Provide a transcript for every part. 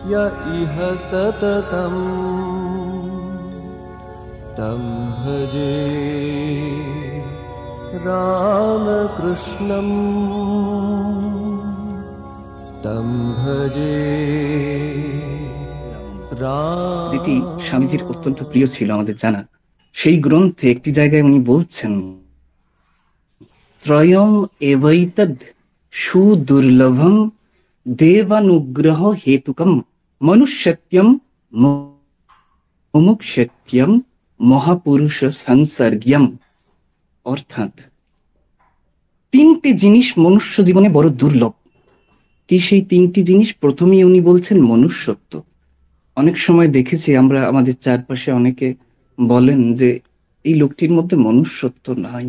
य इह सततं तं भजे रामकृष्णं तं भजे যেটি স্বামীজির অত্যন্ত প্রিয় ছিল আমাদের জানা, সেই গ্রন্থে একটি জায়গায় উনি বলছেন, ত্রয়ম এবৈতদ সুদুর্লভম দেবানুগ্রহ হেতুকম মনুষ্যত্যম মুমুক্ষত্যম মহাপুরুষ সংসর্গ্যম। অর্থাৎ তিনটি জিনিস মনুষ্য জীবনে বড় দুর্লভ। কি সেই তিনটি জিনিস? প্রথমেই উনি বলছেন মনুষ্যত্ব। অনেক সময় দেখেছি আমরা, আমাদের চারপাশে অনেকে বলেন যে এই লোকটির মধ্যে মনুষ্যত্ব নাই।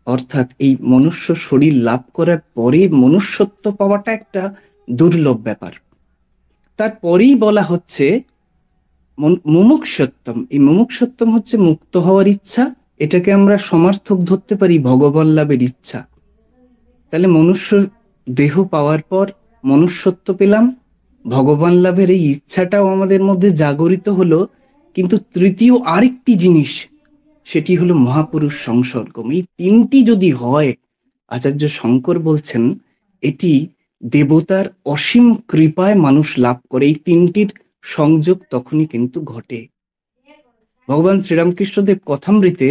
অর্থাৎ এই মনুষ্য শরীর লাভ করার পরে মনুষ্যত্ব পাওয়াটা একটা দুর্লভ ব্যাপার। তারপরেই বলা হচ্ছে মুমুক্ষুত্বম। এই মুমুক্ষুত্বম হচ্ছে মুক্ত হওয়ার ইচ্ছা। এটাকে আমরা সমার্থক ধরতে পারি ভগবান লাভের ইচ্ছা। তাহলে মনুষ্য দেহ পাওয়ার পর মনুষ্যত্ব পেলাম, ভগবান লাভের এই ইচ্ছাটাও আমাদের মধ্যে জাগরিত হলো। কিন্তু তৃতীয় আরেকটি জিনিস, সেটি হলো মহাপুরুষ সংসর্গম। এই তিনটি যদি হয়, আচার্য শঙ্কর বলছেন এটি দেবতার অসীম কৃপায় মানুষ লাভ করে। এই তিনটির সংযোগ তখনই কিন্তু ঘটে। ভগবান শ্রীরামকৃষ্ণদেব কথামৃতে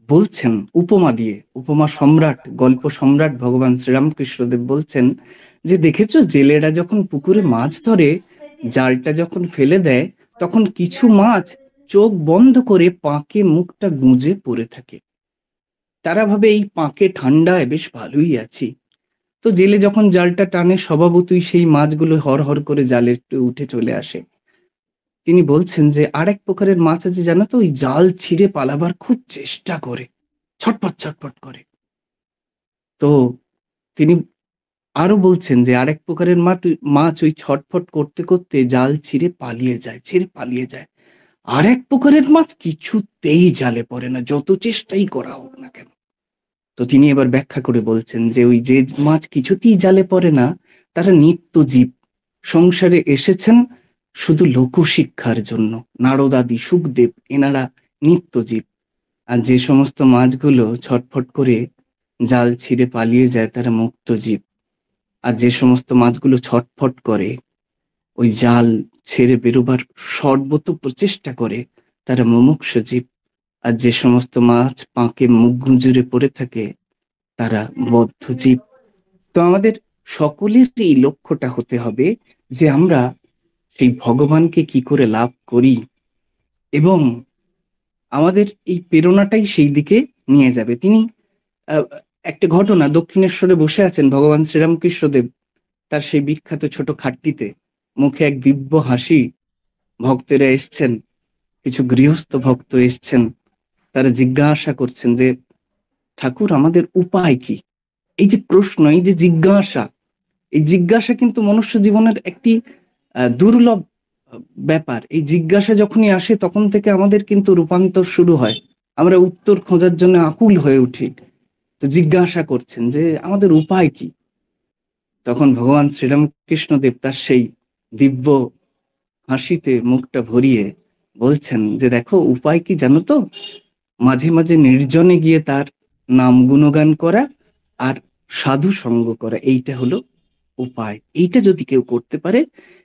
বলছেন উপমা দিয়ে, উপমা সম্রাট, গল্প সম্রাট ভগবান শ্রীরামকৃষ্ণদেব বলছেন যে দেখেছো, জেলেরা যখন পুকুরে মাছ ধরে, জালটা যখন ফেলে দেয়, তখন কিছু মাছ চোখ বন্ধ করে পাঁকে মুখটা গুঁজে পড়ে থাকে। তারা ভাবে এই পাঁকে ঠান্ডায় বেশ ভালোই আছি। তো জেলে যখন জালটা টানে, স্বভাবতই সেই মাছগুলো হর হর করে জালে উঠে চলে আসে। তিনি বলছেন যে আরেক প্রকারের মাছ আছে জানো তো, ওই জাল ছিঁড়ে পালাবার খুব চেষ্টা করে, ছটপট ছটপট করে। তো তিনি আরো বলছেন যে আরেক প্রকারের মাছ ওই ছটফট করতে করতে জাল ছিঁড়ে পালিয়ে যায়। আর এক প্রকারের মাছ কিছুতেই জালে পড়ে না, যত চেষ্টাই করা হোক না কেন। তো তিনি এবার ব্যাখ্যা করে বলছেন যে ওই যে মাছ কিছুতেই জালে পড়ে না, তারা নিত্য জীব, সংসারে এসেছেন শুধু লোকশিক্ষার জন্য। নারদাদি, সুখদেব, এনারা নিত্য জীব। আর যে সমস্ত মাছগুলো ছটফট করে জাল ছিঁড়ে পালিয়ে যায়, তারা মুক্ত জীব। আর যে সমস্ত মাছগুলো ছটফট করে ওই জাল ছেড়ে বেরোবার সর্বত প্রচেষ্টা করে, তারা মুমুক্ষু জীব। আর যে সমস্ত মাছ পাঁকে মুখ গুঁজুরে পড়ে থাকে, তারা বদ্ধ জীব। তো আমাদের সকলের এই লক্ষ্যটা হতে হবে যে আমরা সেই ভগবানকে কি করে লাভ করি, এবং আমাদের এই প্রেরণাটাই সেই দিকে নিয়ে যাবে। তিনি একটা ঘটনা, দক্ষিণেশ্বরে বসে আছেন ভগবান শ্রীরামকৃষ্ণদেব, তার সেই বিখ্যাত ছোট খাটটিতে, মুখে এক দিব্য হাসি। ভক্তেরা এসছেন, কিছু গৃহস্থ ভক্ত এসছেন, তারা জিজ্ঞাসা করছেন যে ঠাকুর, আমাদের উপায় কি? এই যে প্রশ্ন, এই যে জিজ্ঞাসা, এই জিজ্ঞাসা কিন্তু মনুষ্য জীবনের একটি দুর্লভ ব্যাপার। এই জিজ্ঞাসা যখনই আসে, তখন থেকে আমাদের কিন্তু রূপান্তর শুরু হয়। আমরা উত্তর খোঁজার জন্য আকুল হয়ে উঠি। তো জিজ্ঞাসা করছেন যে আমাদের উপায় কি? তখন ভগবান শ্রীরামকৃষ্ণদেব তার সেই দিব্য হাসিতে মুখটা ভরিয়ে বলছেন যে দেখো, উপায় কি জানো তো? মাঝে মাঝে নির্জনে গিয়ে তার নাম গুণগান করা আর সাধু সঙ্গ করা, এইটা হলো উপায়। এইটা যদি কেউ করতে পারে,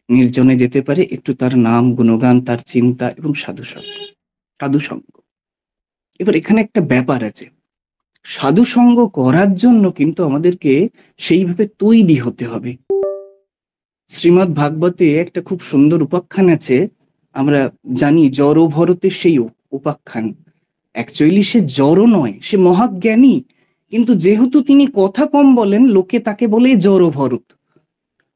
নির্জনে যেতে পারে, একটু তার নাম গুণগান, তার চিন্তা এবং সাধু সঙ্গ। এবার এখানে একটা ব্যাপার আছে, সাধু সঙ্গ করার জন্য কিন্তু আমাদেরকে সেইভাবে তৈরি হতে হবে। শ্রীমদ্ ভাগবতে একটা খুব সুন্দর উপাখ্যান আছে, আমরা জানি জড় ভরতের সেই উপাখ্যান। অ্যাকচুয়ালি সে জড় নয়, সে মহাজ্ঞানী, কিন্তু যেহেতু তিনি কথা কম বলেন, লোকে তাকে বলে জড় ভরত।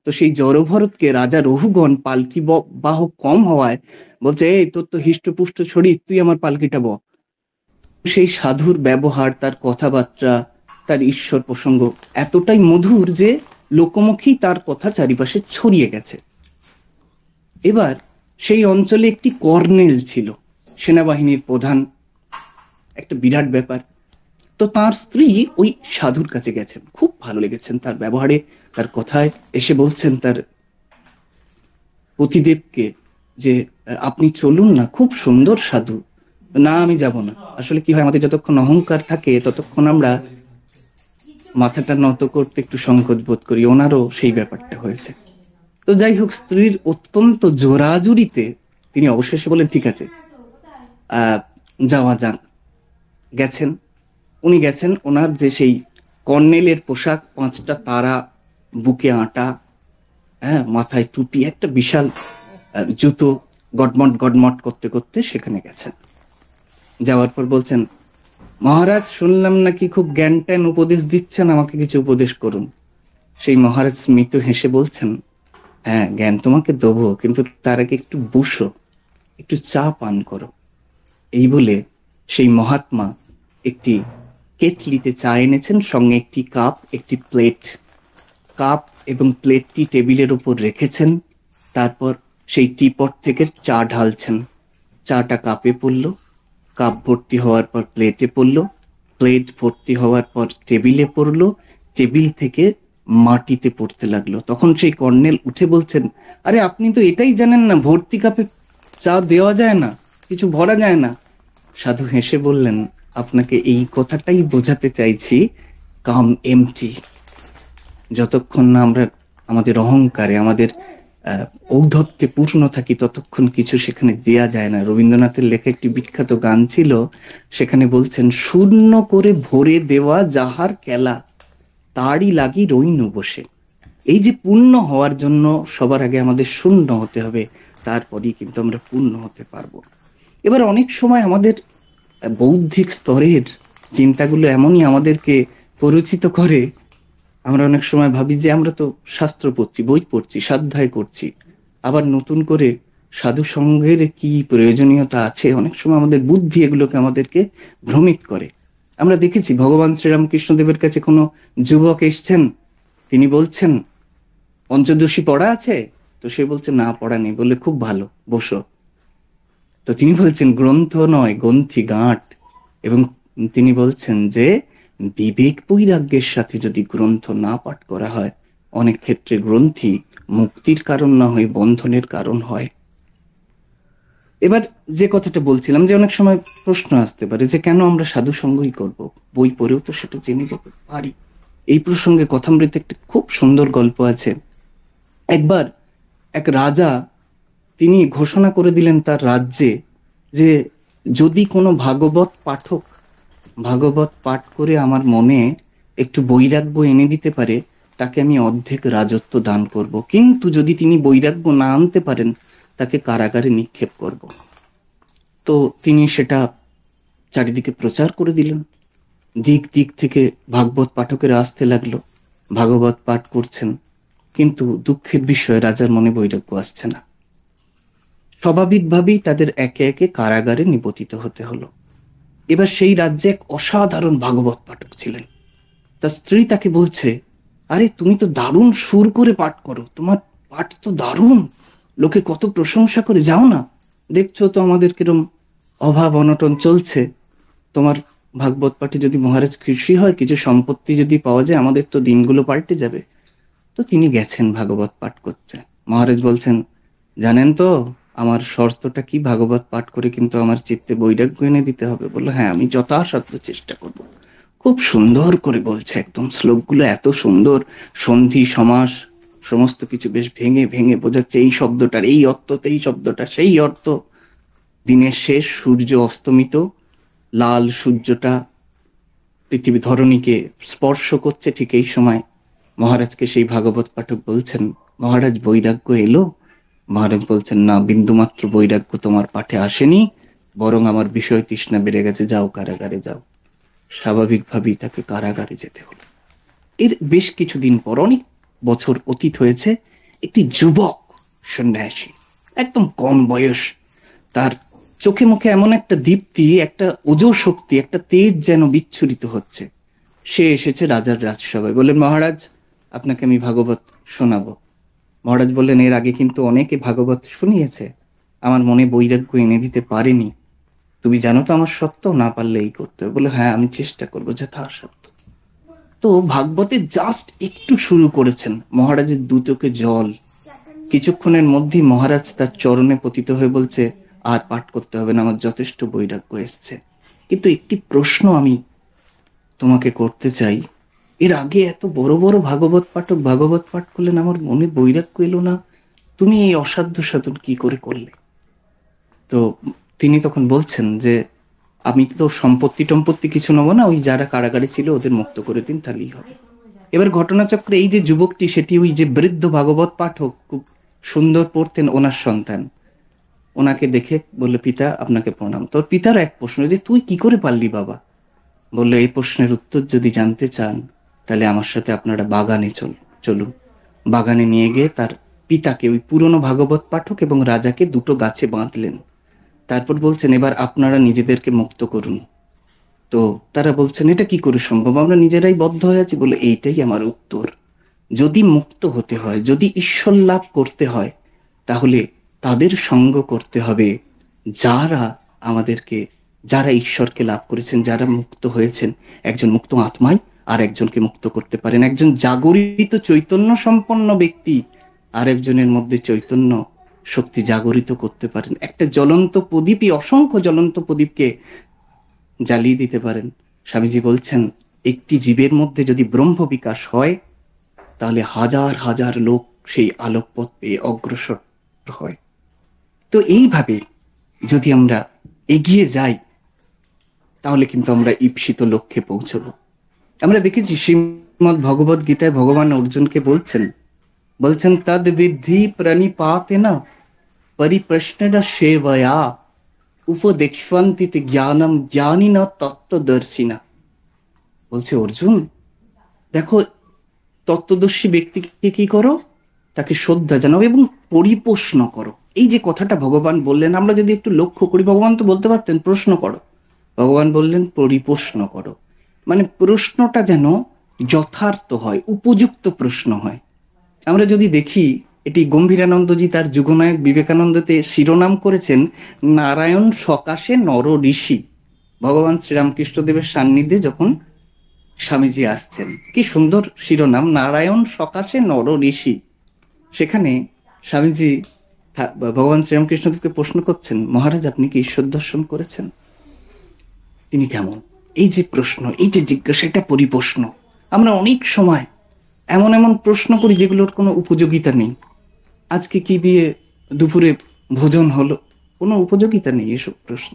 তো সেই জড় ভরতকে রাজা রঘুগণ পালকি বাহক কম হওয়ায় বলছে, এই তোর তো হিষ্টপুষ্ট শরীর, তুই আমার পালকিটা বহ। সেই সাধুর ব্যবহার, তার কথাবার্তা, তার ঈশ্বর প্রসঙ্গ এতটাই মধুর যে লোকমুখী তার কথা চারিপাশে ছড়িয়ে গেছে। এবার সেই অঞ্চলে একটি কর্নেল ছিল, সেনাবাহিনীর প্রধান, একটা বিরাট ব্যাপার। তো তার স্ত্রী ওই সাধুর কাছে গেছেন, খুব ভালো লেগেছেন তার ব্যবহারে, তার কথায়। এসে বলছেন, তার পতিদেবকে যে আপনি চলুন না, খুব সুন্দর সাধু। না, আমি যাব না। আসলে কি হয়, আমাদের যতক্ষণ অহংকার থাকে ততক্ষণ আমরা মাথাটা নত করতে একটু সংকোচ বোধ করি। ওনারও সেই ব্যাপারটা হয়েছে। তো যাই হোক, স্ত্রীর অত্যন্ত জোরাজুরিতে তিনি অবশেষে বলেন ঠিক আছে, যাওয়া যাক। গেছেন, উনি গেছেন। ওনার যে সেই কর্নেলের পোশাক, 5টা তারা, বুকে আটা, হ্যাঁ, মাথায় টুপি, একটা বিশাল জুতো, গডমট গডমট করতে করতে সেখানে গেছেন। যাওয়ার পর বলছেন, মহারাজ শুনলাম নাকি খুব জ্ঞান ট্যান উপদেশ দিচ্ছেন, আমাকে কিছু উপদেশ করুন। সেই মহারাজ স্মিত হেসে বলছেন, হ্যাঁ, জ্ঞান তোমাকে দেবো, কিন্তু তার আগে একটু বসো, একটু চা পান করো। এই বলে সেই মহাত্মা একটি কেটলিতে চা এনেছেন, সঙ্গে একটি কাপ, একটি প্লেট। কাপ এবং প্লেটটি টেবিলের উপর রেখেছেন। তারপর সেই টিপট থেকে চা ঢালছেন। চাটা কাপে পড়ল, কাপ ভর্তি হওয়ার পর প্লেটে পড়ল, প্লেট ভর্তি হওয়ার পর টেবিলে পড়ল, টেবিল থেকে মাটিতে পড়তে লাগলো। তখন সেই কর্নেল উঠে বলছেন, আরে আপনি তো এটাই জানেন না, ভর্তি কাপে চা দেওয়া যায় না, কিছু ভরা যায় না। সাধু হেসে বললেন, আপনাকে এই কথাটাই বোঝাতে চাইছি, কাম এমটি। যতক্ষণ না আমরা আমাদের অহংকারে, আমাদের ঔদ্ধত্যে পূর্ণ থাকি, ততক্ষণ কিছু সেখানে দেয়া যায় না। রবীন্দ্রনাথের লেখা একটি বিখ্যাত গান ছিল, সেখানে বলছেন, শূন্য করে ভরে দেওয়া যাহার কেলা, তারই লাগি রইনু বসে। এই যে পূর্ণ হওয়ার জন্য সবার আগে আমাদের শূন্য হতে হবে, তারপরেই কিন্তু আমরা পূর্ণ হতে পারবো। এবার অনেক সময় আমাদের বৌদ্ধিক স্তরের চিন্তাগুলো এমনই আমাদেরকে পরিচিত করে, আমরা অনেক সময় ভাবি যে আমরা তো শাস্ত্র পড়ছি, বই পড়ছি, স্বাধ্যায় করছি, আবার নতুন করে সাধু সঙ্গের কি প্রয়োজনীয়তা আছে। অনেক সময় আমাদের বুদ্ধি এগুলোকে আমাদেরকে ভ্রমিত করে। আমরা দেখেছি ভগবান শ্রীরামকৃষ্ণদেবের কাছে কোনো যুবক এসছেন, তিনি বলছেন, পঞ্চদশী পড়া আছে? তো সে বলছে, না, পড়া নেই। বললে, খুব ভালো, বসো। তো তিনি বলছেন, গ্রন্থ নয়, গ্রন্থি গাঁট। এবং তিনি বলছেন যে বিবেক বৈরাগ্যের সাথে যদি গ্রন্থ না পাঠ করা হয়, অনেক ক্ষেত্রে গ্রন্থি মুক্তির কারণ না হয়ে বন্ধনের কারণ হয়। এবার যে কথাটা বলছিলাম, যে অনেক সময় প্রশ্ন আসতে পারে যে কেন আমরা সাধু সঙ্গই করব, বই পড়েও তো সেটা জেনে যেতে পারি। এই প্রসঙ্গে কথামৃতে একটা খুব সুন্দর গল্প আছে। একবার এক রাজা, তিনি ঘোষণা করে দিলেন তার রাজ্যে যে যদি কোনো ভাগবত পাঠক ভাগবত পাঠ করে আমার মনে একটু বৈরাগ্য এনে দিতে পারে, তাকে আমি অর্ধেক রাজত্ব দান করব, কিন্তু যদি তিনি বৈরাগ্য না আনতে পারেন, তাকে কারাগারে নিক্ষেপ করব। তো তিনি সেটা চারিদিকে প্রচার করে দিলেন। দিক দিক থেকে ভাগবত পাঠকেরা আসতে লাগলো, ভাগবত পাঠ করছেন, কিন্তু দুঃখের বিষয় রাজার মনে বৈরাগ্য আসছে না। স্বাভাবিকভাবেই তাদের একে একে কারাগারে নিপতিত হতে হলো। এবার সেই রাজ্যে এক অসাধারণ ভাগবত পাঠক ছিলেন। তার স্ত্রী তাকে বলছে, আরে তুমি তো দারুণ সুর করে পাঠ করো, তোমার পাঠ তো দারুণ, লোকে কত প্রশংসা করে, যাও না, দেখছো তো আমাদের কিরম অভাব অনটন চলছে, তোমার ভাগবত পাঠে যদি মহারাজ খুশি হয়, কিছু সম্পত্তি যদি পাওয়া যায়, আমাদের তো দিনগুলো পাল্টে যাবে। তো তিনি গেছেন ভাগবত পাঠ করতে। মহারাজ বলছেন, জানেন তো আমার শর্তটা কি? ভাগবত পাঠ করে কিন্তু আমার চিত্তে বৈরাগ্য এনে দিতে হবে। বললো, হ্যাঁ, আমি যথাসাধ্য চেষ্টা করব। খুব সুন্দর করে বলছে, একদম শ্লোকগুলো এত সুন্দর, সন্ধি সমাস সমস্ত কিছু বেশ ভেঙে ভেঙে বোঝাচ্ছে, এই শব্দটার এই অর্থ, এই শব্দটা সেই অর্থ। দিনের শেষ, সূর্য অস্তমিত, লাল সূর্যটা পৃথিবী ধরণীকে স্পর্শ করছে, ঠিক এই সময় মহারাজকে সেই ভাগবত পাঠক বলছেন, মহারাজ বৈরাগ্য এলো? মহারাজ বলছেন, না, বিন্দুমাত্র বৈরাগ্য তোমার পাঠে আসেনি, বরং আমার বিষয় তৃষ্ণা বেড়ে গেছে, যাও কারাগারে যাও। স্বাভাবিকভাবেই তাকে কারাগারে যেতে হলো। এর বেশ কিছুদিন পর, অনেক বছর অতীত হয়েছে, একটি যুবক সন্ন্যাসী, একদম কম বয়স, তার চোখে মুখে এমন একটা দীপ্তি, একটা ওজো শক্তি, একটা তেজ যেন বিচ্ছুরিত হচ্ছে। সে এসেছে রাজার রাজসভায়। বললেন, মহারাজ, আপনাকে আমি ভাগবত শোনাবো। মহারাজ বললেন, এর আগে কিন্তু অনেকে ভাগবত শুনিয়েছে, আমার মনে বৈরাগ্য এনে দিতে পারেনি, তুমি জানো তো আমার সত্য, না পারলে এই করতে হবে। বলে, হ্যাঁ, আমি চেষ্টা করবো যথাসাধ্য। তো ভাগবতে জাস্ট একটু শুরু করেছেন, মহারাজের দু চোখে জল, কিছুক্ষণের মধ্যেই মহারাজ তার চরণে পতিত হয়ে বলছে, আর পাঠ করতে হবে না, আমার যথেষ্ট বৈরাগ্য এসছে। কিন্তু একটি প্রশ্ন আমি তোমাকে করতে চাই, এর আগে এত বড় বড় ভাগবত পাঠক ভাগবত পাঠ করলেন, আমার মনে বৈরাগ্য এলো না, তুমি এই অসাধ্য সাধন কি করে করলে? তো তিনি তখন বলছেন যে আমি তো সম্পত্তি টম্পত্তি কিছু নেবো না, ওই যারা কারাগারে ছিল ওদের মুক্ত করে দিন, তাহলেই হবে। এবার ঘটনাচক্রে এই যে যুবকটি, সেটি ওই যে বৃদ্ধ ভাগবত পাঠক, খুব সুন্দর পড়তেন, ওনার সন্তান। ওনাকে দেখে বললো, পিতা আপনাকে প্রণাম। তোর পিতার এক প্রশ্ন, যে তুই কি করে পারলি বাবা? বললো, এই প্রশ্নের উত্তর যদি জানতে চান তাহলে আমার সাথে আপনারা বাগানে চলুন। বাগানে নিয়ে গিয়ে তার পিতাকে, ওই পুরনো ভাগবত পাঠক এবং রাজাকে, দুটো গাছে বাঁধলেন। তারপর বলছেন, এবার আপনারা নিজেদেরকে মুক্ত করুন। তো তারা বলছেন, এটা কি করে সম্ভব, আমরা নিজেরাই বদ্ধ হয়ে আছি। বলে, এইটাই আমার উত্তর। যদি মুক্ত হতে হয়, যদি ঈশ্বর লাভ করতে হয়, তাহলে তাদের সঙ্গ করতে হবে যারা আমাদেরকে, যারা ঈশ্বরকে লাভ করেছেন, যারা মুক্ত হয়েছেন। একজন মুক্ত আত্মাই আর একজনকে মুক্ত করতে পারেন। একজন জাগরিত চৈতন্য সম্পন্ন ব্যক্তি আর একজনের মধ্যে চৈতন্য শক্তি জাগরিত করতে পারেন। একটা জ্বলন্ত প্রদীপই অসংখ্য জ্বলন্ত প্রদীপকে জ্বালিয়ে দিতে পারেন। স্বামীজি বলছেন, একটি জীবের মধ্যে যদি ব্রহ্ম বিকাশ হয়, তাহলে হাজার হাজার লোক সেই আলোকপথ পেয়ে অগ্রসর হয়। তো এইভাবে যদি আমরা এগিয়ে যাই, তাহলে কিন্তু আমরা ঈপ্সিত লক্ষ্যে পৌঁছবো। আমরা দেখেছি শ্রীমদ্ ভগবদ গীতায় ভগবান অর্জুনকে বলছেন তদ বিদ্ধি প্রণিপাতে না পরিপ্রশ্ন সেবয়া উপদেক্ষ্বন্তি জ্ঞানম জ্ঞানী না তত্ত্বদর্শিনা। বলছে, অর্জুন দেখো, তত্ত্বদর্শী ব্যক্তিকে কি করো, তাকে শ্রদ্ধা জানাও এবং পরিপ্রশ্ন করো। এই যে কথাটা ভগবান বললেন, আমরা যদি একটু লক্ষ্য করি, ভগবান তো বলতে পারতেন প্রশ্ন করো, ভগবান বললেন পরিপ্রশ্ন করো। মানে প্রশ্নটা যেন যথার্থ হয়, উপযুক্ত প্রশ্ন হয়। আমরা যদি দেখি, এটি গম্ভীরানন্দজি তার যুগনায়ক বিবেকানন্দতে শিরোনাম করেছেন, নারায়ণ সকাশে নর ঋষি। ভগবান শ্রীরামকৃষ্ণদেবের সান্নিধ্যে যখন স্বামীজি আসছেন, কি সুন্দর শিরোনাম, নারায়ণ সকাশে নর ঋষি। সেখানে স্বামীজি ভগবান শ্রীরামকৃষ্ণদেবকে প্রশ্ন করছেন, মহারাজ আপনি কি ঈশ্বর দর্শন করেছেন? তিনি কেমন? এই যে প্রশ্ন, এই যে জিজ্ঞাসা, এটা পরিপ্রশ্ন। আমরা অনেক সময় এমন এমন প্রশ্ন করি যেগুলোর কোনো উপযোগিতা নেই। আজকে কি দিয়ে দুপুরে ভোজন হলো, কোনো উপযোগিতা নেই এসব প্রশ্ন।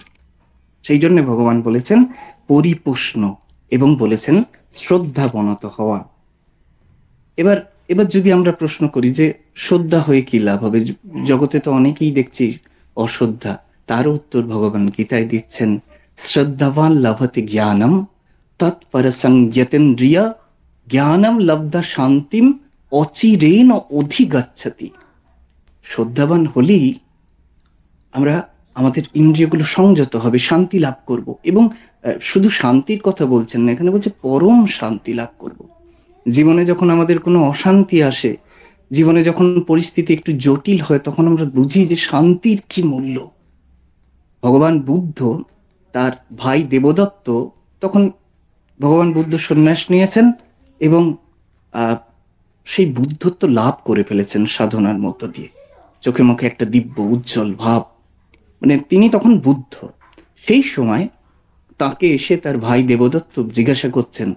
সেই জন্য ভগবান বলেছেন পরিপ্রশ্ন এবং বলেছেন শ্রদ্ধাবনত হওয়া। এবার এবার যদি আমরা প্রশ্ন করি যে শ্রদ্ধা হয়ে কি লাভ হবে, জগতে তো অনেকেই দেখছি অশ্রদ্ধা, তার উত্তর ভগবান গীতায় দিচ্ছেন, শ্রদ্ধাবান লভতে জ্ঞানম তৎপর সংযতেন্দ্রিয়া জ্ঞানম লব্ধা শান্তিম অচিরেন অধিগচ্ছতি। শ্রদ্ধাবান হলেই আমরা, আমাদের ইন্দ্রিয়গুলো সংযত হবে, শান্তি লাভ করব। এবং শুধু শান্তির কথা বলছেন না, এখানে বলছে পরম শান্তি লাভ করব। জীবনে যখন আমাদের কোনো অশান্তি আসে, জীবনে যখন পরিস্থিতি একটু জটিল হয়, তখন আমরা বুঝি যে শান্তির কি মূল্য। ভগবান বুদ্ধ, তার ভাই দেবদত্ত, তখন ভগবান বুদ্ধ সন্ন্যাস নিয়েছেন এবং সেই বুদ্ধত্ব লাভ করে ফেলেছেন সাধনার মধ্য দিয়ে। চোখে মুখে একটা দিব্য উজ্জ্বল ভাব, মানে তিনি তখন বুদ্ধ। সেই সময় তাকে এসে তার ভাই দেবদত্ত জিজ্ঞাসা করছেন,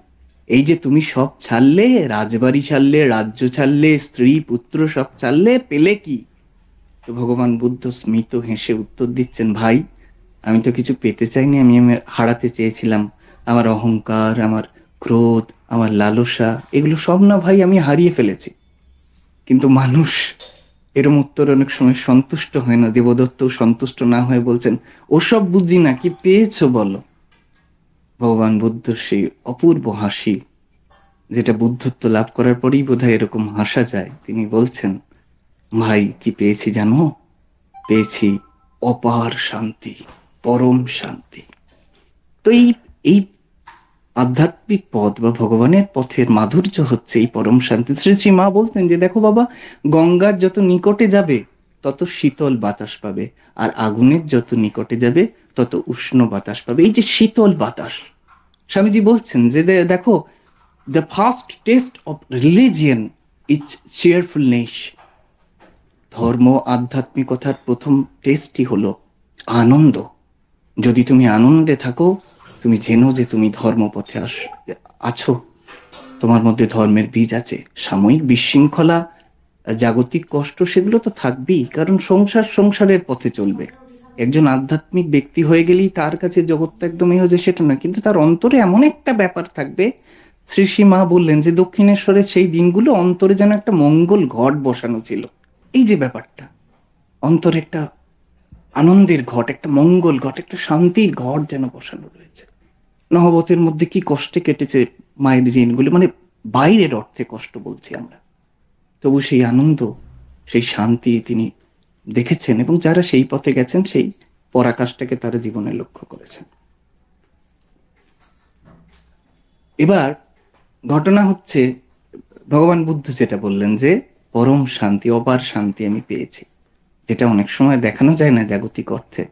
এই যে তুমি সব ছাড়লে, রাজবাড়ি ছাড়লে, রাজ্য ছাড়লে, স্ত্রী পুত্র সব ছাড়লে, পেলে কি? তো ভগবান বুদ্ধ স্মিত হেসে উত্তর দিচ্ছেন, ভাই আমি তো কিছু পেতে চাইনি, আমি হারাতে চেয়েছিলাম আমার অহংকার, আমার ক্রোধ, আমার লালসা, এগুলো সব না ভাই আমি হারিয়ে ফেলেছি। কিন্তু মানুষ এরম উত্তর অনেক সময় সন্তুষ্ট হয় না। দেবদত্ত সন্তুষ্ট না হয়ে বলছেন, ওসব বুঝি না, কি পেয়েছো বলো। ভগবান বুদ্ধ সেই অপূর্ব হাসি, যেটা বুদ্ধত্ব লাভ করার পরেই বোধহয় এরকম হাসা যায়, তিনি বলছেন, ভাই কি পেয়েছি জানো? পেয়েছি অপার শান্তি, পরম শান্তি। তো এই আধ্যাত্মিক পথ বা ভগবানের পথের মাধুর্য হচ্ছে এই পরম শান্তি। শ্রী শ্রী মা বলতেন যে দেখো বাবা, গঙ্গার যত নিকটে যাবে তত শীতল বাতাস পাবে, আর আগুনের যত নিকটে যাবে তত উষ্ণ বাতাস পাবে। এই যে শীতল বাতাস, স্বামীজি বলছেন যে দেখো, the first test of religion is চেয়ারফুলনেস। ধর্ম আধ্যাত্মিকতার প্রথম টেস্টই হলো আনন্দ। যদি তুমি আনন্দে থাকো, তুমি জেনো যে তুমি ধর্মপথে আছো, তোমার মধ্যে ধর্মের বীজ আছে। সাময়িক বিশৃঙ্খলা, জাগতিক কষ্ট, সেগুলো তো থাকবেই, কারণ সংসারের পথে চলবে। একজন আধ্যাত্মিক ব্যক্তি হয়ে গেলেই তার কাছে জগৎটা একদমই হয়ে যায় সেটা না, কিন্তু তার অন্তরে এমন একটা ব্যাপার থাকবে। শ্রী শ্রী মা বললেন যে দক্ষিণেশ্বরের সেই দিনগুলো অন্তরে যেন একটা মঙ্গল ঘট বসানো ছিল। এই যে ব্যাপারটা, অন্তরে একটা আনন্দের ঘট, একটা মঙ্গল ঘট, একটা শান্তির ঘট যেন বসানো রয়েছে। নহবতের মধ্যে কি কষ্টে কেটেছে মায়ের দিনগুলো, মানে বাইরের অর্থে কষ্ট বলছি আমরা, তবু সেই আনন্দ, সেই শান্তি তিনি দেখেছেন, এবং যারা সেই পথে গেছেন সেই পরাকাশটাকে তারা জীবনে লক্ষ্য করেছেন। এবার ঘটনা হচ্ছে, ভগবান বুদ্ধ যেটা বললেন যে পরম শান্তি, অপার শান্তি আমি পেয়েছি, যেটা অনেক সময় দেখানো যায় না জাগতিক অর্থে।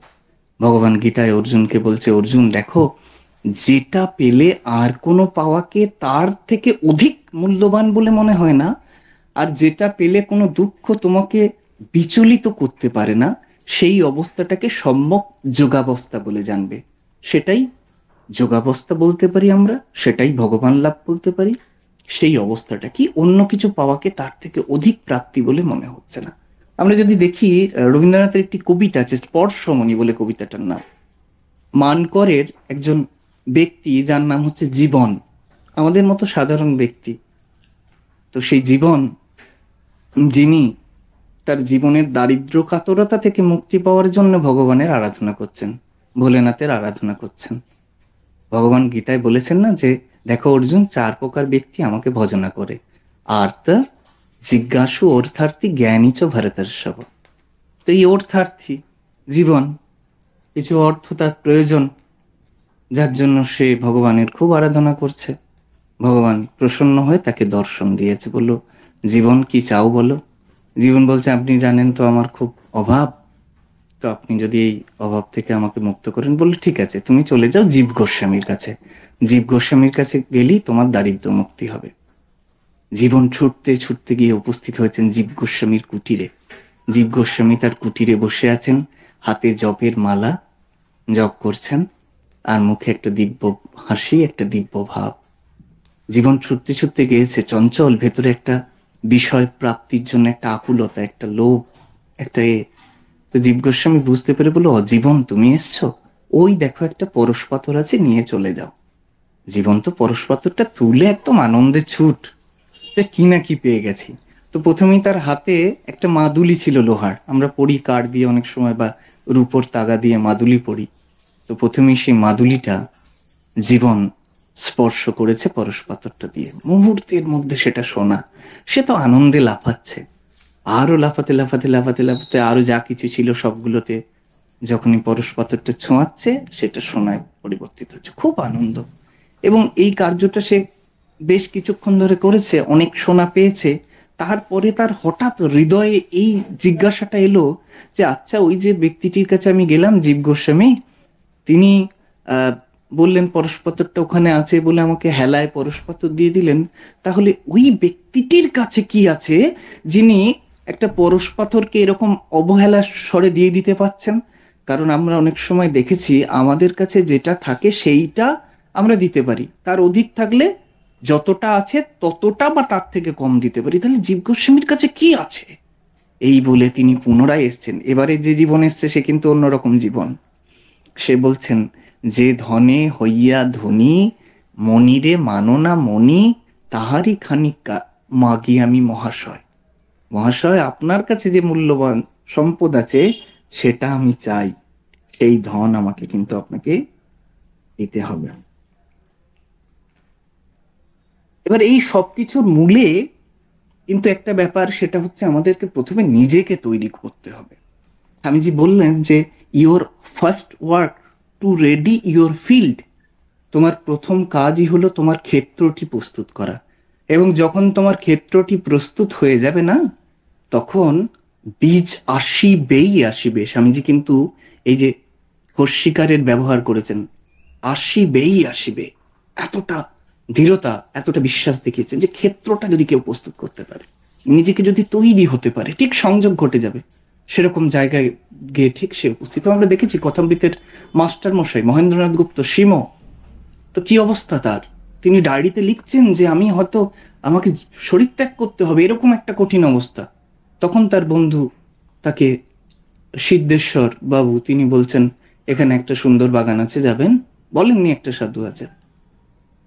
ভগবান গীতায় অর্জুনকে বলছে, অর্জুন দেখো, যেটা পেলে আর কোনো পাওয়াকে তার থেকে অধিক মূল্যবান বলে মনে হয় না, আর যেটা পেলে কোনো দুঃখ তোমাকে বিচলিত করতে পারে না, সেই অবস্থাটাকে সম্যক যোগাবস্থা বলে জানবে। সেটাই যোগাবস্থা বলতে পারি আমরা, সেটাই ভগবান লাভ বলতে পারি। সেই অবস্থাটা কি, অন্য কিছু পাওয়াকে তার থেকে অধিক প্রাপ্তি বলে মনে হচ্ছে না। আমরা যদি দেখি, রবীন্দ্রনাথের একটি কবিতা আছে স্পর্শমণি বলে, কবিতাটার নাম। মানকরের একজন ব্যক্তি যার নাম হচ্ছে জীবন, আমাদের মতো সাধারণ ব্যক্তি। তো সেই জীবন, যিনি তার জীবনের দারিদ্র কাতরতা থেকে মুক্তি পাওয়ার জন্য ভগবানের আরাধনা করছেন, ভোলেনাথের আরাধনা করছেন। ভগবান গীতায় বলেছেন না যে দেখো অর্জুন, 4 প্রকার ব্যক্তি আমাকে ভজনা করে, আর্ত, জিজ্ঞাসু, অর্থার্থী, জ্ঞানীচ ভরতর্ষভ। তো এই অর্থার্থী জীবন, কিছু অর্থ তার প্রয়োজন, যার জন্য সে ভগবানের খুব আরাধনা করছে। ভগবান প্রসন্ন হয়ে তাকে দর্শন দিয়েছে, বলল জীবন কি চাও বলো। জীবন বলছে আপনি জানেন তো আমার খুব অভাব, তো আপনি যদি এই অভাব থেকে আমাকে মুক্ত করেন। বললো ঠিক আছে, তুমি চলে যাও জীব গোস্বামীর কাছে, জীব গোস্বামীর কাছে গেলেই তোমার দারিদ্র মুক্তি হবে। জীবন ছুটতে ছুটতে গিয়ে উপস্থিত হয়েছেন জীব গোস্বামীর কুটিরে। জীব গোস্বামী তার কুটিরে বসে আছেন, হাতে জপের মালা, জপ করছেন, আর মুখে একটা দিব্য হাসি, একটা দিব্য ভাব। জীবন ছুটতে ছুটতে গিয়েছে চঞ্চল, ভেতরে একটা বিষয় প্রাপ্তির জন্য একটা আকুলতা, একটা লোভ, একটা তো জীব গোস্বামী বুঝতে পেরে বললো, জীবন তুমি এসছো, ওই দেখো একটা পরশ পাথর আছে, নিয়ে চলে যাও। জীবন তো পরশ পাথরটা তুলে একদম আনন্দে ছুট, কি না কি পেয়ে গেছি। তো প্রথমেই তার হাতে একটা মাদুলি ছিল লোহার, আমরা পড়ি কাঠ দিয়ে অনেক সময়, বা রূপোর তাগা দিয়ে মাদুলি পড়ি। তো প্রথমেই সেই মাদুলিটা জীবন স্পর্শ করেছে পরশ পাথরটা দিয়ে, মুহূর্তের মধ্যে সেটা সোনা। সে তো আনন্দে লাফাচ্ছে, আরো লাফাতে লাফাতে লাফাতে লাফাতে আরো যা কিছু ছিল সবগুলোতে যখনই পরশ পাথরটা ছোঁয়াচ্ছে, সেটা সোনায় পরিবর্তিত হচ্ছে, খুব আনন্দ। এবং এই কার্যটা সে বেশ কিছুক্ষণ ধরে করেছে, অনেক সোনা পেয়েছে। তারপরে তার হঠাৎ হৃদয়ে এই জিজ্ঞাসাটা এলো যে আচ্ছা, ওই যে ব্যক্তিটির কাছে আমি গেলাম জীব গোস্বামী, তিনি বললেন পরশপাথরটা ওখানে আছে বলে আমাকে হেলায় পরশপাথর দিয়ে দিলেন, তাহলে ওই ব্যক্তিটির কাছে কি আছে যিনি একটা পরশপাথরকে এরকম অবহেলার স্বরে দিয়ে দিতে পাচ্ছেন? কারণ আমরা অনেক সময় দেখেছি, আমাদের কাছে যেটা থাকে সেইটা আমরা দিতে পারি, তার অধিক থাকলে যতটা আছে ততটা বা তার থেকে কম দিতে পারি। তাহলে জীব গোস্বামীর কাছে কি আছে? এই বলে তিনি পুনরায় এসছেন। এবারে যে জীবন এসছে সে কিন্তু অন্যরকম জীবন। সে বলছেন, যে ধনে হইয়া ধনী, মনিরে মানো না মনি, তাহারই খানিক মাগি আমি মহাশয়। মহাশয়, আপনার কাছে যে মূল্যবান সম্পদ আছে সেটা আমি চাই, সেই ধন আমাকে কিন্তু আপনাকে দিতে হবে। এবার এই সবকিছুর মূলে কিন্তু একটা ব্যাপার, সেটা হচ্ছে আমাদেরকে প্রথমে নিজেকে তৈরি করতে হবে। স্বামীজি বললেন যে your first work to ready your field, তোমার প্রথম কাজই হলো তোমার ক্ষেত্রটি প্রস্তুত করা। এবং যখন তোমার ক্ষেত্রটি প্রস্তুত হয়ে যাবে না, তখন বীজ আসিবেই আসিবে। স্বামীজি কিন্তু এই যে হর্ষিকারের ব্যবহার করেছেন, আসিবেই আসিবে, এতটা দৃঢ়তা, এতটা বিশ্বাস দেখিয়েছেন যে ক্ষেত্রটা যদি কেউ প্রস্তুত করতে পারে, নিজেকে যদি তৈরি হতে পারে, ঠিক সংযোগ ঘটে যাবে, সেরকম জায়গায় গিয়ে ঠিক সে উপস্থিত। আমরা দেখেছি কথামৃতের মাস্টার মশাই মহেন্দ্রনাথ গুপ্ত সিম, তো কি অবস্থা তার, তিনি ডায়েরিতে লিখছেন যে আমি হয়তো আমাকে শরীর ত্যাগ করতে হবে, এরকম একটা কঠিন অবস্থা। তখন তার বন্ধু তাকে, সিদ্ধেশ্বর বাবু, তিনি বলছেন এখানে একটা সুন্দর বাগান আছে, যাবেন? বলেননি একটা সাধু আছে।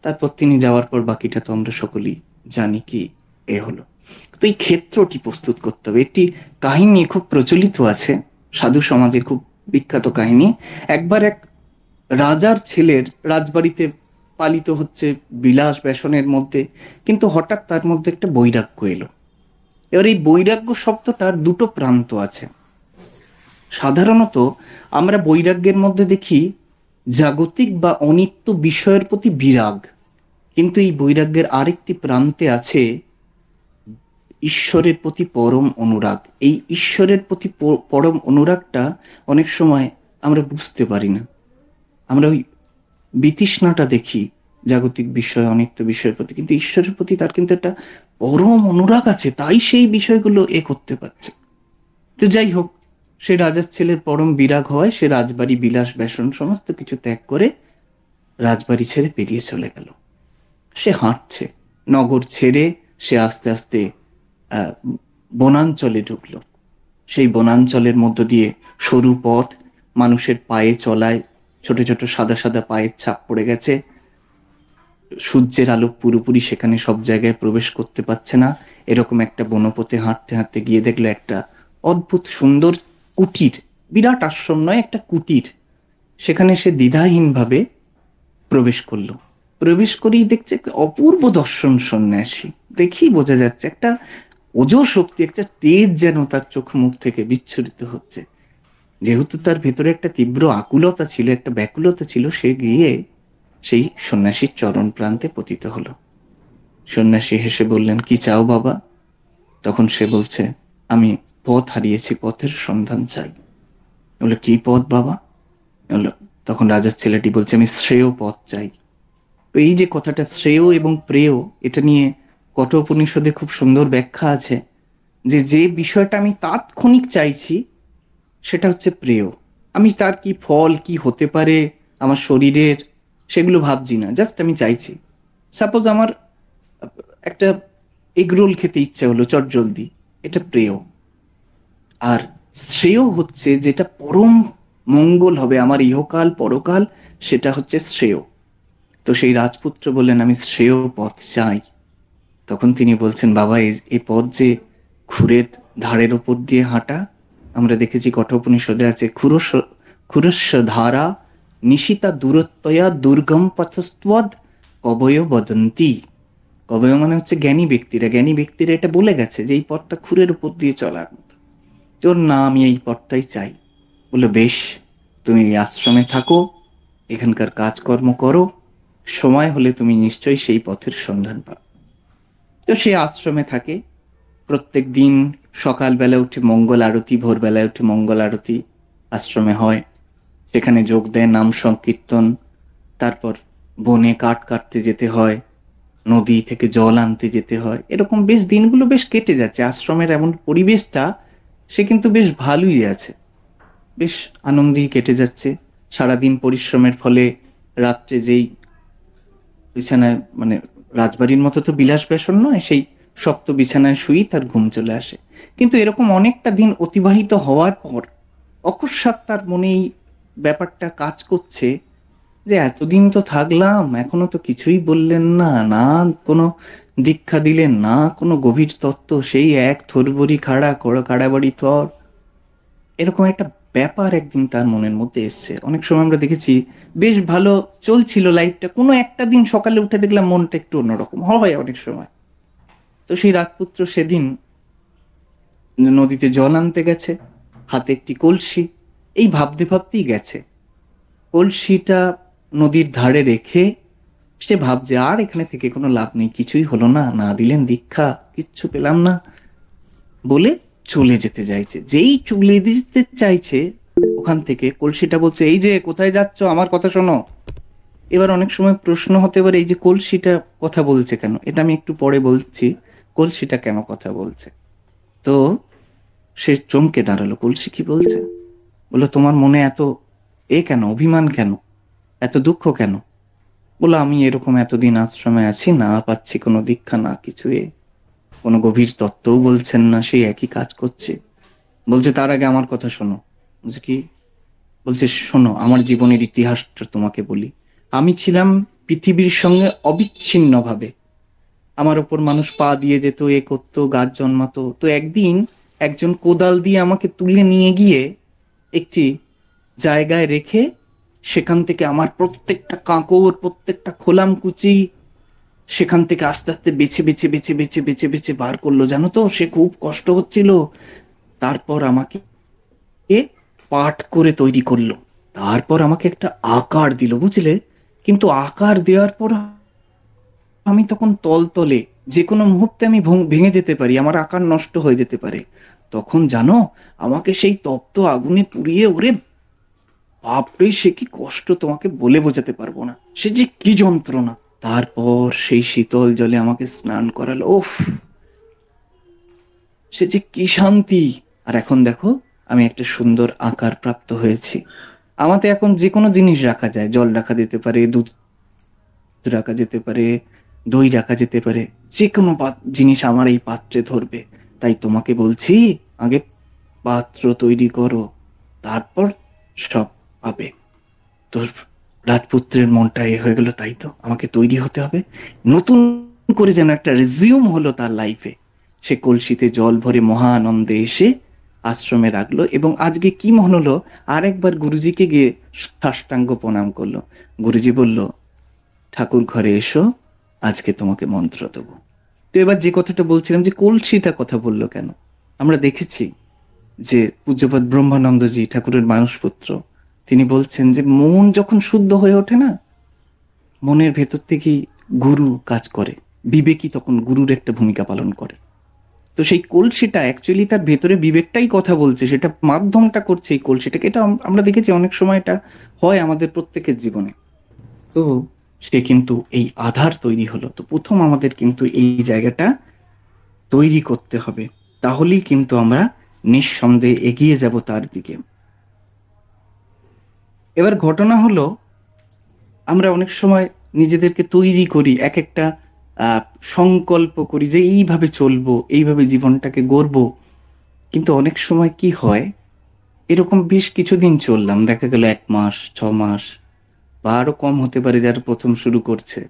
তারপর তিনি যাওয়ার পর বাকিটা তো আমরা সকলেই জানি কি এ হলো। তো এই ক্ষেত্রটি প্রস্তুত করতে হবে। একটি কাহিনী খুব প্রচলিত আছে সাধু সমাজে, খুব বিখ্যাত কাহিনী। একবার এক রাজার ছেলের রাজবাড়িতে পালিত হচ্ছে বিলাস ব্যসনের মধ্যে, কিন্তু হঠাৎ তার মধ্যে একটা বৈরাগ্য এলো। এবার এই বৈরাগ্য শব্দটার দুটো প্রান্ত আছে। সাধারণত আমরা বৈরাগ্যের মধ্যে দেখি জাগতিক বা অনিত্য বিষয়ের প্রতি বিরাগ, কিন্তু এই বৈরাগ্যের আরেকটি প্রান্তে আছে ঈশ্বরের প্রতি পরম অনুরাগ। এই ঈশ্বরের প্রতি পরম অনুরাগটা অনেক সময় আমরা বুঝতে পারি না। আমরা ওই বিতৃষ্ণাটা দেখি জাগতিক বিষয়, অনিত্য বিষয়ের প্রতি, কিন্তু ঈশ্বরের প্রতি তার কিন্তু একটা পরম অনুরাগ আছে, তাই সেই বিষয়গুলো এ করতে পারছে। তো যাই হোক, সে রাজার ছেলের পরম বিরাগ হয়, সে রাজবাড়ি বিলাস ব্যসন সমস্ত কিছু ত্যাগ করে রাজবাড়ি ছেড়ে পেরিয়ে চলে গেল। সে হাঁটছে, নগর ছেড়ে সে আস্তে আস্তে বনাঞ্চলে ঢুকলো। সেই বনাঞ্চলের মধ্য দিয়ে সরু পথ, মানুষের পায়ে চলায় ছোট ছোট সাদা সাদা পায়ের ছাপ পড়ে গেছে। সূর্যের আলো পুরোপুরি সেখানে সব জায়গায় প্রবেশ করতে পারছে না। এরকম একটা বনপথে হাঁটতে হাঁটতে গিয়ে দেখলো একটা অদ্ভুত সুন্দর কুটির, বিরাট আশ্রম নয়, একটা কুটির। সেখানে সে দ্বিধাহীনভাবে প্রবেশ করলো। প্রবেশ করেই দেখছে একটা অপূর্ব দর্শন সন্ন্যাসী, দেখেই বোঝা যাচ্ছে একটা ওজো শক্তি, একটা তেজ যেন তার চোখ মুখ থেকে বিচ্ছুরিত হচ্ছে। যেহেতু তার ভেতরে একটা তীব্র আকুলতা ছিল, একটা ব্যাকুলতা ছিল, সে গিয়ে সেই সন্ন্যাসীর চরণ প্রান্তে পতিত হলো। সন্ন্যাসী হেসে বললেন, কি চাও বাবা? তখন সে বলছে, আমি পথ হারিয়েছি, পথের সন্ধান চাই। বললো, কি পথ বাবা? বললো, তখন রাজার ছেলেটি বলছে, আমি শ্রেয় পথ চাই। তো এই যে কথাটা শ্রেয় এবং প্রেয়, এটা নিয়ে কঠোপনিষদে খুব সুন্দর ব্যাখ্যা আছে, যে যে বিষয়টা আমি তাৎক্ষণিক চাইছি সেটা হচ্ছে প্রেয়। আমি তার কি ফল কি হতে পারে আমার শরীরের, সেগুলো ভাবছি না, জাস্ট আমি চাইছি। সাপোজ আমার একটা এগরোল খেতে ইচ্ছা হলো চটজলদি, এটা প্রেয়। আর শ্রেয় হচ্ছে যেটা পরম মঙ্গল হবে আমার ইহকাল পরকাল, সেটা হচ্ছে শ্রেয়। তো সেই রাজপুত্র বললেন, আমি শ্রেয় পথ চাই। তখন তিনি বলছেন, বাবা এই পথ যে খুরের ধারের ওপর দিয়ে হাঁটা, আমরা দেখেছি কঠোপনিষদে আছে, খুরস্য ধারা নিশিতা দূরত্বয়া দুর্গম পথস্ত্বদ কবয় বদন্তি। কবয় মানে হচ্ছে জ্ঞানী ব্যক্তিরা, জ্ঞানী ব্যক্তিরা এটা বলে গেছে যে এই পথটা খুরের উপর দিয়ে চলার মতো। তোর না, আমি এই পথটাই চাই। বললো, বেশ, তুমি এই আশ্রমে থাকো, এখানকার কাজকর্ম করো, সময় হলে তুমি নিশ্চয়ই সেই পথের সন্ধান পাবে। তো সে আশ্রমে থাকে। প্রত্যেক দিন সকালবেলা উঠে মঙ্গল আরতি, ভোরবেলায় উঠে মঙ্গল আরতি আশ্রমে হয়, সেখানে যোগ দেয়, নাম সংকীর্তন। তারপর বনে কাঠ কাটতে যেতে হয়, নদী থেকে জল আনতে যেতে হয়। এরকম বেশ দিনগুলো বেশ কেটে যাচ্ছে। আশ্রমের এমন পরিবেশটা, সে কিন্তু বেশ ভালোই আছে, বেশ আনন্দেই কেটে যাচ্ছে। সারাদিন পরিশ্রমের ফলে রাত্রে যেই বিছানায়, মানে রাজবাড়ির মতো তো বিলাস ব্যসন নয়, সেই শক্ত বিছানায় শুই তার ঘুম চলে আসে। কিন্তু এরকম অনেকটা দিন অতিবাহিত হওয়ার পর অকস্মাৎ তার মনে এই ব্যাপারটা কাজ করছে যে এতদিন তো থাকলাম, এখনো তো কিছুই বললেন না, না কোনো দীক্ষা দিলেন, না কোনো গভীর তত্ত্ব, সেই এক থরবরি কাড়াবাড়ি থর। এরকম একটা ব্যাপার একদিন তার মনের মধ্যে এসছে। অনেক সময় আমরা দেখেছি বেশ ভালো চলছিল লাইফটা, কোনো একটা দিন সকালে উঠে দেখলাম মনটা একটু অন্যরকম হয় অনেক সময়। তো সেই রাজপুত্র সেদিন নদীতে জল আনতে গেছে, হাতে একটি কলসি, এই ভাবতে ভাবতেই গেছে। কলসিটা নদীর ধারে রেখে সে ভাবছে আর এখানে থেকে কোনো লাভ নেই, কিছুই হলো না, না দিলেন দীক্ষা, কিচ্ছু পেলাম না, বলে চলে যেতে চাইছে। যেই চলে যেতে চাইছে ওখান থেকে কলসিটা বলছে, এই যে কোথায় যাচ্ছ, আমার কথা শোনো। এবার অনেক সময় প্রশ্ন হতে পারে, এই যে কলসিটা কথা বলছে কেন, এটা আমি একটু পরে বলছি। কলসিটা কেন কথা বলছে। তো সে চমকে দাঁড়ালো, কলসি কি বলছে? বললো, তোমার মনে এত কেন, অভিমান কেন, এত দুঃখ কেন? বললো, আমি এরকম এতদিন আশ্রমে আছি, না পাচ্ছি কোনো দীক্ষা, না কিছু, কোনো গভীর তত্ত্বও বলছেন না, সেই একই কাজ করছে। বলছে, তার আগে আমার কথা শোনো। বলছে, কি? বলছে, শোনো, আমার জীবনের ইতিহাসটা তোমাকে বলি। আমি ছিলাম পৃথিবীর সঙ্গে অবিচ্ছিন্ন ভাবে, আমার ওপর মানুষ পা দিয়ে যেত, করতো, গাছ জন্মাতো। তো একদিন একজন কোদাল দিয়ে আমাকে তুলে নিয়ে গিয়ে একটি জায়গায় রেখে সেখান থেকে আমার প্রত্যেকটা কাঁকড়, প্রত্যেকটা খোলামকুচি সেখান থেকে আস্তে আস্তে বেছে বেছে বেছে বেছে বেছে বেছে বার করলো। জানো তো, সে খুব কষ্ট হচ্ছিল। তারপর আমাকে পাট করে তৈরি করলো, তারপর আমাকে একটা আকার দিল, বুঝলে? কিন্তু আকার দেওয়ার পর আমি তখন তলতলে, যে কোনো মুহূর্তে আমি ভেঙে যেতে পারি, আমার আকার নষ্ট হয়ে যেতে পারে। তখন জানো, আমাকে সেই তপ্ত আগুনে পুড়িয়ে, ওরে বাপরে, সে কি কষ্ট তোমাকে বলে বোঝাতে পারবো না, সে যে কি যন্ত্রণা। তারপর সেই শীতল জলে আমাকে স্নান করালো, ওফ, সে যে কি শান্তি। আর এখন দেখো, আমি একটা সুন্দর আকার প্রাপ্ত হয়েছি। আমাতে এখন যে কোনো জিনিস রাখা যায়, জল রাখা যেতে পারে, দুধ রাখা যেতে পারে, দই রাখা যেতে পারে, যে কোনো জিনিস আমার এই পাত্রে ধরবে। তাই তোমাকে বলছি, আগে পাত্র তৈরি করো, তারপর সব পাবে। তোর রাজপুত্রের মনটা হয়ে গেল, তাই তো আমাকে তৈরি হতে হবে, নতুন করে যেন একটা রেজিউম হলো তার লাইফে। সে কলসিতে জল ভরে মহানন্দে এসে আশ্রমে রাখলো, এবং আজকে কি মনে হলো, আরেকবার গুরুজিকে গিয়ে সাষ্টাঙ্গ প্রণাম করলো। গুরুজি বলল, ঠাকুর ঘরে এসো, আজকে তোমাকে মন্ত্র দেবো। তো এবার যে কথাটা বলছিলাম, যে কলসিটা কথা বললো কেন, আমরা দেখেছি যে পূজ্যপাদ ব্রহ্মানন্দজি ঠাকুরের মানসপুত্র, তিনি বলছেন যে মন যখন শুদ্ধ হয়ে ওঠে না, মনের ভেতর থেকেই গুরু কাজ করে, বিবেকই তখন গুরুর একটা ভূমিকা পালন করে। তো সেই কলসিটা অ্যাকচুয়ালি তার ভেতরে বিবেকটাই কথা বলছে, সেটা মাধ্যমটা করছে এই কলসিটাকে। এটা আমরা দেখেছি অনেক সময় এটা হয় আমাদের প্রত্যেকের জীবনে। তো সে কিন্তু এই আধার তৈরি হলো। তো প্রথম আমাদের কিন্তু এই জায়গাটা তৈরি করতে হবে, তাহলেই কিন্তু আমরা নিঃসন্দেহে এগিয়ে যাব তার দিকে। এবার ঘটনা হলো, আমরা অনেক সময় নিজেদেরকে তৈরি করি, এক একটা সংকল্প করি যে এইভাবে চলবো, এইভাবে জীবনটাকে গড়বো। কিন্তু অনেক সময় কি হয়, এরকম বেশ কিছুদিন চললাম, দেখা গেল 1 মাস, 6 মাস, বা আরো কম হতে পারে যারা প্রথম শুরু করছে।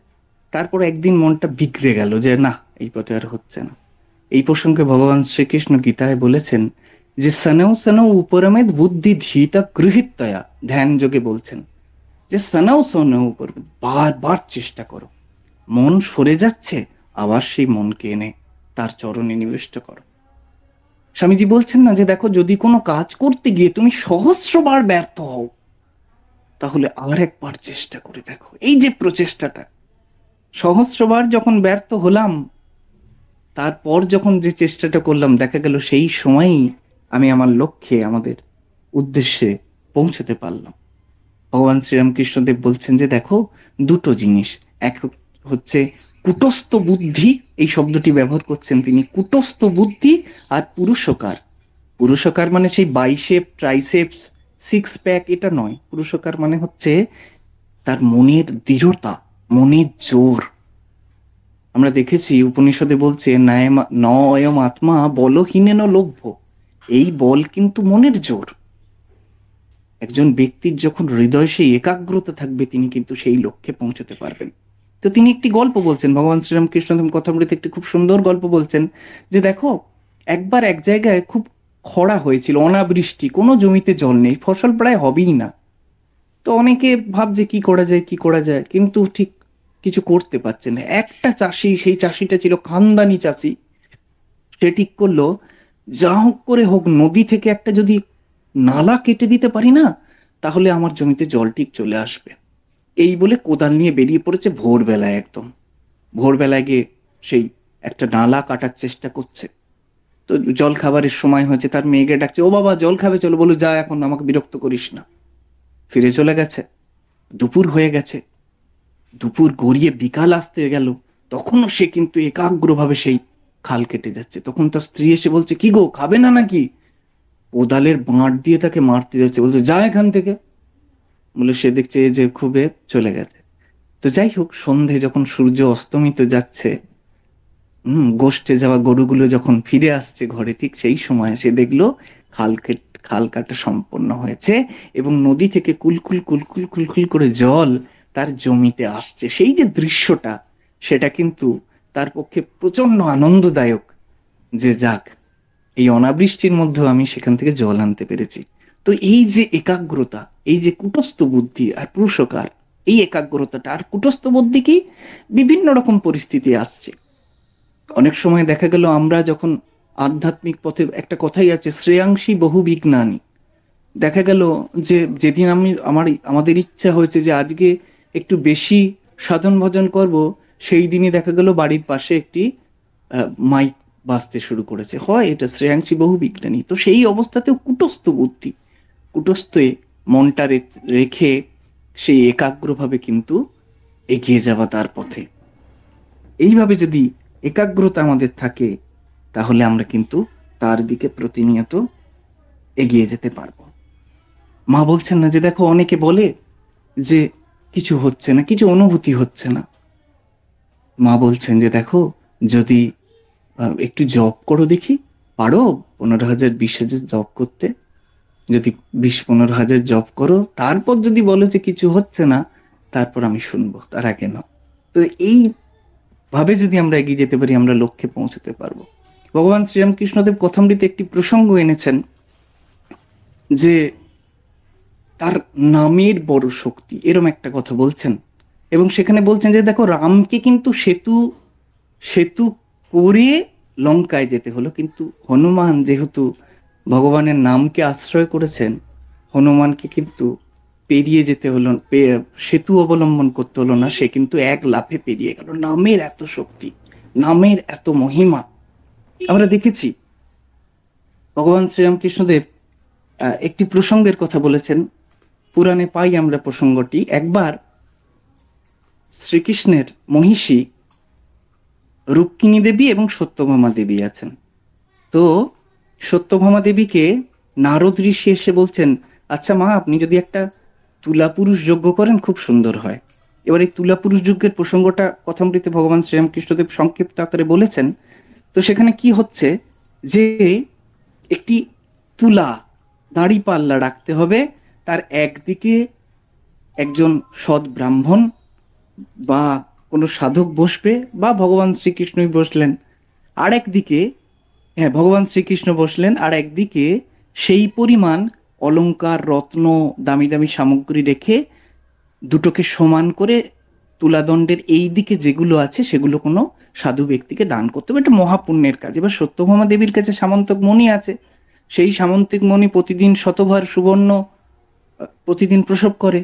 তারপর একদিন মনটা বিগড়ে গেল যে না, এই পথে আর হচ্ছে না। এই প্রসঙ্গে ভগবান শ্রীকৃষ্ণ গীতায় বলেছেন যে সনৌ সনৌ উপরমেদ বুদ্ধি ধীতা গৃহীতয়া, ধ্যান যোগে বলছেন যে সনৌ সনৌ উপর, বারবার চেষ্টা করো, মন সরে যাচ্ছে, আবার সেই মনকে এনে তার চরণে নিবিষ্ট করো। স্বামীজি বলছেন না যে দেখো, যদি কোনো কাজ করতে গিয়ে তুমি সহস্রবার ব্যর্থ হও, তাহলে আর একবার চেষ্টা করে দেখো। এই যে প্রচেষ্টাটা, সহস্রবার যখন ব্যর্থ হলাম, তারপর যখন যে চেষ্টাটা করলাম, দেখা গেল সেই সময়ই আমি আমার লক্ষ্যে, আমাদের উদ্দেশ্যে পৌঁছতে পারলাম। ভগবান শ্রীরামকৃষ্ণদেব বলছেন যে দেখো, দুটো জিনিস, এক হচ্ছে কুটস্থ বুদ্ধি, এই শব্দটি ব্যবহার করছেন তিনি, কুটস্থ বুদ্ধি আর পুরুষকার। পুরুষকার মানে সেই বাইসেপ, ট্রাইসেপস, 6 প্যাক, এটা নয়। পুরুষকার মানে হচ্ছে তার মনের দৃঢ়তা, মনের জোর। আমরা দেখেছি উপনিষদে বলছে নয়ম আত্মা বলহীনেন লভ্য, এই বল কিন্তু মনের জোর। একজন ব্যক্তির যখন হৃদয় সেই একাগ্রতা থাকবে, তিনি কিন্তু সেই লক্ষ্যে পৌঁছতে পারবেন। তো তিনি একটি গল্প বলছেন, ভগবান শ্রীরামকৃষ্ণ কথামৃতে একটি খুব সুন্দর গল্প বলছেন যে দেখো, একবার এক জায়গায় খুব খরা হয়েছিল, অনাবৃষ্টি, কোনো জমিতে জল নেই, ফসল প্রায় হবেই না। তো অনেকে ভাবছে কি করা যায়, কি করা যায়, কিন্তু ঠিক কিছু করতে পারছে না। একটা চাষি, সেই চাষিটা ছিল খানদানি চাষি, সে ঠিক করলো, যা হোক করে হোক নদী থেকে একটা যদি নালা কেটে দিতে পারি না, তাহলে আমার জমিতে জল ঠিক চলে আসবে। এই বলে কোদাল নিয়ে বেরিয়ে পড়েছে ভোরবেলায়, একদম ভোরবেলায় গিয়ে সেই একটা নালা কাটার চেষ্টা করছে। তো জল খাবারের সময় হয়েছে, তার মেয়েকে ডাকছে, ও বাবা জল খাবে চলো। বলো, যা, এখন আমাকে বিরক্ত করিস না। ফিরে চলে গেছে। দুপুর হয়ে গেছে, দুপুর গড়িয়ে বিকাল আসতে গেল, তখনও সে কিন্তু একাগ্রভাবে সেই খাল কেটে যাচ্ছে। তখন তার স্ত্রী এসে বলছে, কি গো, খাবে না নাকি? কোদালের বাঁট দিয়ে তাকে মারতে যাচ্ছে, বলছে যা এখান থেকে। বলে সে দেখছে এই যে খুবে চলে গেছে। তো যাই হোক, সন্ধে যখন সূর্য অস্তমিত যাচ্ছে, গোষ্ঠে যাওয়া গরুগুলো যখন ফিরে আসছে ঘরে, ঠিক সেই সময় সে দেখলো খাল কাটা সম্পন্ন হয়েছে এবং নদী থেকে কুলকুল কুলকুল কুলকুল করে জল তার জমিতে আসছে। সেই যে দৃশ্যটা, সেটা কিন্তু তার পক্ষে প্রচন্ড আনন্দদায়ক, যে যাক, এই অনাবৃষ্টির মধ্যেও আমি সেখান থেকে জল আনতে পেরেছি। তো এই যে একাগ্রতা, এই যে কুটস্থ বুদ্ধি আর পুরুষকার, এই একাগ্রতাটা আর কুটস্থ বুদ্ধি কি বিভিন্ন রকম পরিস্থিতি আসছে। অনেক সময় দেখা গেল আমরা যখন আধ্যাত্মিক পথে, একটা কথাই আছে, শ্রেয়াংসী বহু বিজ্ঞানী। দেখা গেল যে যেদিন আমাদের ইচ্ছা হয়েছে যে আজকে একটু বেশি সাধন ভজন করব, সেই দিনই দেখা গেল বাড়ির পাশে একটি মাইক বাজতে শুরু করেছে। হয় এটা শ্রেয়াংসী বহু বিজ্ঞানী। তো সেই অবস্থাতেও কুটস্থ বুদ্ধি, কুটস্থে মনটা রেখে সেই একাগ্রভাবে কিন্তু এগিয়ে যাওয়া তার পথে। এইভাবে যদি একাগ্রতা আমাদের থাকে, তাহলে আমরা কিন্তু তার দিকে প্রতিনিয়ত এগিয়ে যেতে পারবো। মা বলছেন না যে দেখো, অনেকে বলে যে কিছু হচ্ছে না, কিছু অনুভূতি হচ্ছে না। মা বলছেন যে দেখো, যদি একটু জব করো দেখি, পারো 15,000 20,000 জব করতে? যদি 20-15,000 জব করো, তারপর যদি বলো যে কিছু হচ্ছে না, তারপর আমি শুনবো, তার আগে না। তো এই ভাবে যদি আমরা এগিয়ে যেতে পারি, আমরা লক্ষ্যে পৌঁছতে পারবো। ভগবান শ্রীরামকৃষ্ণদেব কথামৃতে একটি প্রসঙ্গ এনেছেন যে তার নামের বড় শক্তি, এরম একটা কথা বলছেন। এবং সেখানে বলছেন যে দেখো, রামকে কিন্তু সেতু সেতু করে লঙ্কায় যেতে হলো, কিন্তু হনুমান যেহেতু ভগবানের নামকে আশ্রয় করেছেন, হনুমানকে কিন্তু পেরিয়ে যেতে হলো, সেতু অবলম্বন করতে হলো না, সে কিন্তু এক লাফে পেরিয়ে গেল। নামের এত শক্তি, নামের এত মহিমা আমরা দেখেছি। ভগবান শ্রীরামকৃষ্ণদেব একটি প্রসঙ্গের কথা বলেছেন, পুরাণে পাই আমরা প্রসঙ্গটি। একবার শ্রীকৃষ্ণের মহিষী রুক্মিণী দেবী এবং সত্যভামা দেবী আছেন। তো সত্যভামা দেবীকে নারদ ঋষি এসে বলছেন, আচ্ছা মা, আপনি যদি একটা তুলা পুরুষ যজ্ঞ করেন খুব সুন্দর হয়। এবার এই তুলা পুরুষ যজ্ঞের প্রসঙ্গটা কথামৃতে ভগবান শ্রীরামকৃষ্ণদেব সংক্ষিপ্ত আকারে বলেছেন। তো সেখানে কি হচ্ছে যে একটি তুলা, দাঁড়ি পাল্লা রাখতে হবে, তার একদিকে একজন সৎ ব্রাহ্মণ বা কোনো সাধক বসবে, বা ভগবান শ্রীকৃষ্ণই বসলেন। আর একদিকে, হ্যাঁ, ভগবান শ্রীকৃষ্ণ বসলেন, আর একদিকে সেই পরিমাণ অলংকার, রত্ন, দামি দামি সামগ্রী রেখে দুটোকে সমান করে তুলাদণ্ডের এই দিকে যেগুলো আছে সেগুলো কোনো সাধু ব্যক্তিকে দান করতে হবে। এটা মহাপুণ্যের কাজ। এবার সত্যভামা দেবীর কাছে সামন্তক মণি আছে, সেই সামন্তিক মণি প্রতিদিন শতভার সুবর্ণ প্রতিদিন প্রসব করে।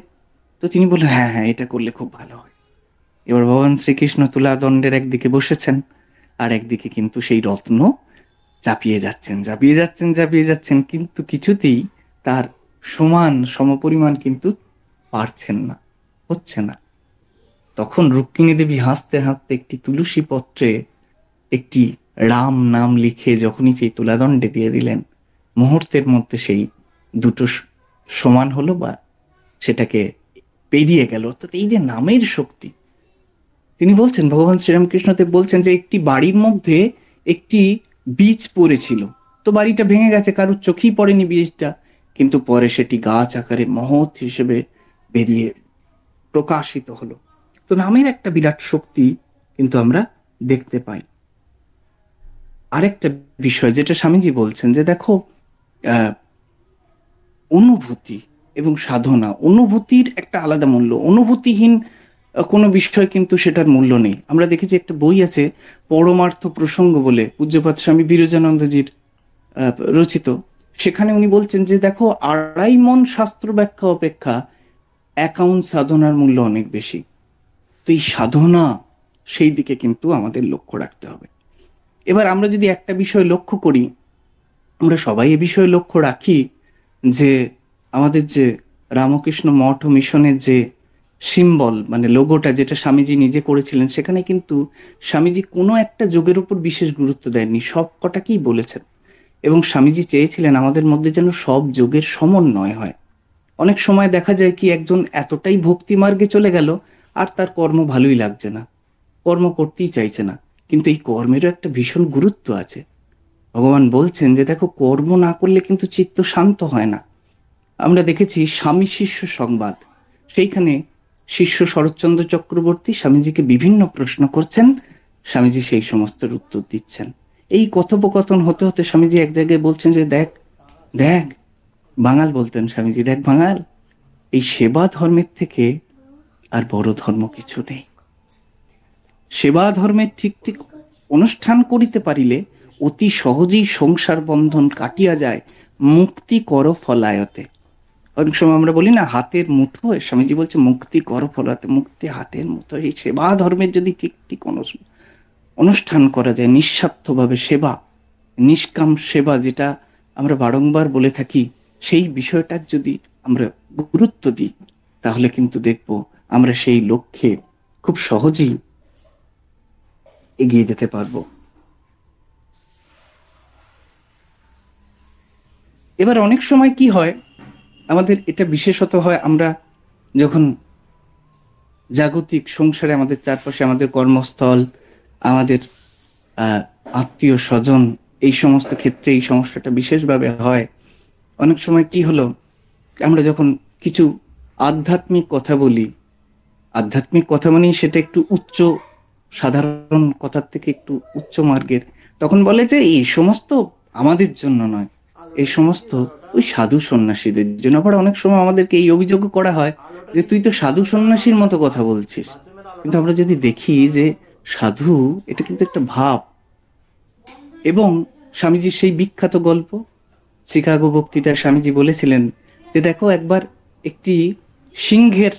তো তিনি বললেন, হ্যাঁ হ্যাঁ, এটা করলে খুব ভালো হয়। এবার ভগবান শ্রীকৃষ্ণ তুলাদণ্ডের একদিকে বসেছেন, আর একদিকে কিন্তু সেই রত্ন চাপিয়ে যাচ্ছেন, চাপিয়ে যাচ্ছেন, চাপিয়ে যাচ্ছেন, কিন্তু কিছুতেই তার সমপরিমাণ কিন্তু পারছেন না, হচ্ছে না। তখন রুক্মিণী দেবী হাসতে হাসতে একটি তুলসী পত্রে একটি রাম নাম লিখে যখনই সেই তুলাদণ্ডে দিয়ে দিলেন, মুহূর্তের মধ্যে সেই দুটো সমান হলো, বা সেটাকে পেরিয়ে গেল। অর্থাৎ এই যে নামের শক্তি, তিনি বলছেন, ভগবান শ্রীরামকৃষ্ণদেব বলছেন যে একটি বাড়ির মধ্যে একটি বীজ পড়েছিল, তো বাড়িটা ভেঙে গেছে, কারোর চোখেই পড়েনি বীজটা, কিন্তু পরে সেটি গাছ আকারে মহৎ হিসেবে বেরিয়ে প্রকাশিত হলো। তো নামের একটা বিরাট শক্তি কিন্তু আমরা দেখতে পাই। আরেকটা বিষয় যেটা স্বামীজি বলছেন যে দেখো, অনুভূতি এবং সাধনা, অনুভূতির একটা আলাদা মূল্য। অনুভূতিহীন কোনো বিষয় কিন্তু সেটার মূল্য নেই। আমরা দেখেছি একটা বই আছে পরমার্থ প্রসঙ্গ বলে, পূজ্যপাদ স্বামী বিরজানন্দজির রচিত। সেখানে উনি বলছেন যে দেখো, 2.5 মণ শাস্ত্র ব্যাখ্যা অপেক্ষা 1 আউন্স সাধনার মূল্য অনেক বেশি। তো এই সাধনা, সেই দিকে কিন্তু আমাদের লক্ষ্য রাখতে হবে। এবার আমরা যদি একটা বিষয় লক্ষ্য করি, আমরা সবাই এ বিষয়ে লক্ষ্য রাখি যে আমাদের যে রামকৃষ্ণ মঠ ও মিশনের যে সিম্বল মানে লোগোটা যেটা স্বামীজি নিজে করেছিলেন, সেখানে কিন্তু স্বামীজি কোনো একটা যোগের উপর বিশেষ গুরুত্ব দেননি, সব কটাকেই বলেছেন। এবং স্বামীজি চেয়েছিলেন আমাদের মধ্যে যেন সব যোগের সমন্বয় হয়। অনেক সময় দেখা যায় কি একজন এতটাই ভক্তি মার্গে চলে গেল আর তার কর্ম ভালোই লাগছে না, কর্ম করতেই চাইছে না, কিন্তু এই কর্মেরও একটা ভীষণ গুরুত্ব আছে। ভগবান বলছেন যে দেখো, কর্ম না করলে কিন্তু চিত্ত শান্ত হয় না। আমরা দেখেছি স্বামী শিষ্য সংবাদ, সেইখানে শিষ্য শরৎচন্দ্র চক্রবর্তী স্বামীজিকে বিভিন্ন প্রশ্ন করছেন, স্বামীজি সেই সমস্তের উত্তর দিচ্ছেন। এই কথোপকথন হতে হতে স্বামীজি এক জায়গায় বলছেন যে দেখ দেখ, বাঙাল বলতেন স্বামীজি, দেখ বাঙাল, এই সেবা ধর্মের থেকে আর বড় ধর্ম কিছু নেই। সেবা ধর্মের ঠিক ঠিক অনুষ্ঠান করিতে পারিলে অতি সহজেই সংসার বন্ধন কাটিয়া যায়, মুক্তি কর ফলায়তে। অনেক সময় আমরা বলি না হাতের মুঠো, স্বামীজি বলছে মুক্তি কর ফলাতে, মুক্তি হাতের মুঠো। এই সেবা ধর্মের যদি ঠিক ঠিক অনুষ্ঠান করা যায়, নিঃস্বার্থভাবে সেবা, নিষ্কাম সেবা, যেটা আমরা বারংবার বলে থাকি, সেই বিষয়টার যদি আমরা গুরুত্ব দিই, তাহলে কিন্তু দেখব আমরা সেই লক্ষ্যে খুব সহজেই এগিয়ে যেতে পারবো। এবার অনেক সময় কি হয়, আমাদের এটা বিশেষত হয় আমরা যখন জাগতিক সংসারে, আমাদের চারপাশে, আমাদের কর্মস্থল, আমাদের আত্মীয় স্বজন, এই সমস্ত ক্ষেত্রে এই সমস্যাটা বিশেষভাবে হয়। অনেক সময় কি হলো, আমরা যখন কিছু আধ্যাত্মিক কথা বলি, আধ্যাত্মিক কথা মানে সেটা একটু উচ্চ, সাধারণ কথার থেকে একটু উচ্চ মার্গের, তখন বলে যে এই সমস্ত আমাদের জন্য নয়, এই সমস্ত ওই সাধু সন্ন্যাসীদের জন্য। আবার অনেক সময় আমাদেরকে এই অভিযোগ করা হয় যে তুই তো সাধু সন্ন্যাসীর মতো কথা বলছিস। কিন্তু আমরা যদি দেখি যে সাধু এটা কিন্তু একটা ভাব। এবং স্বামীজির সেই বিখ্যাত গল্প, চিকাগো বক্তৃতায় স্বামীজি বলেছিলেন যে দেখো, একবার একটি সিংহের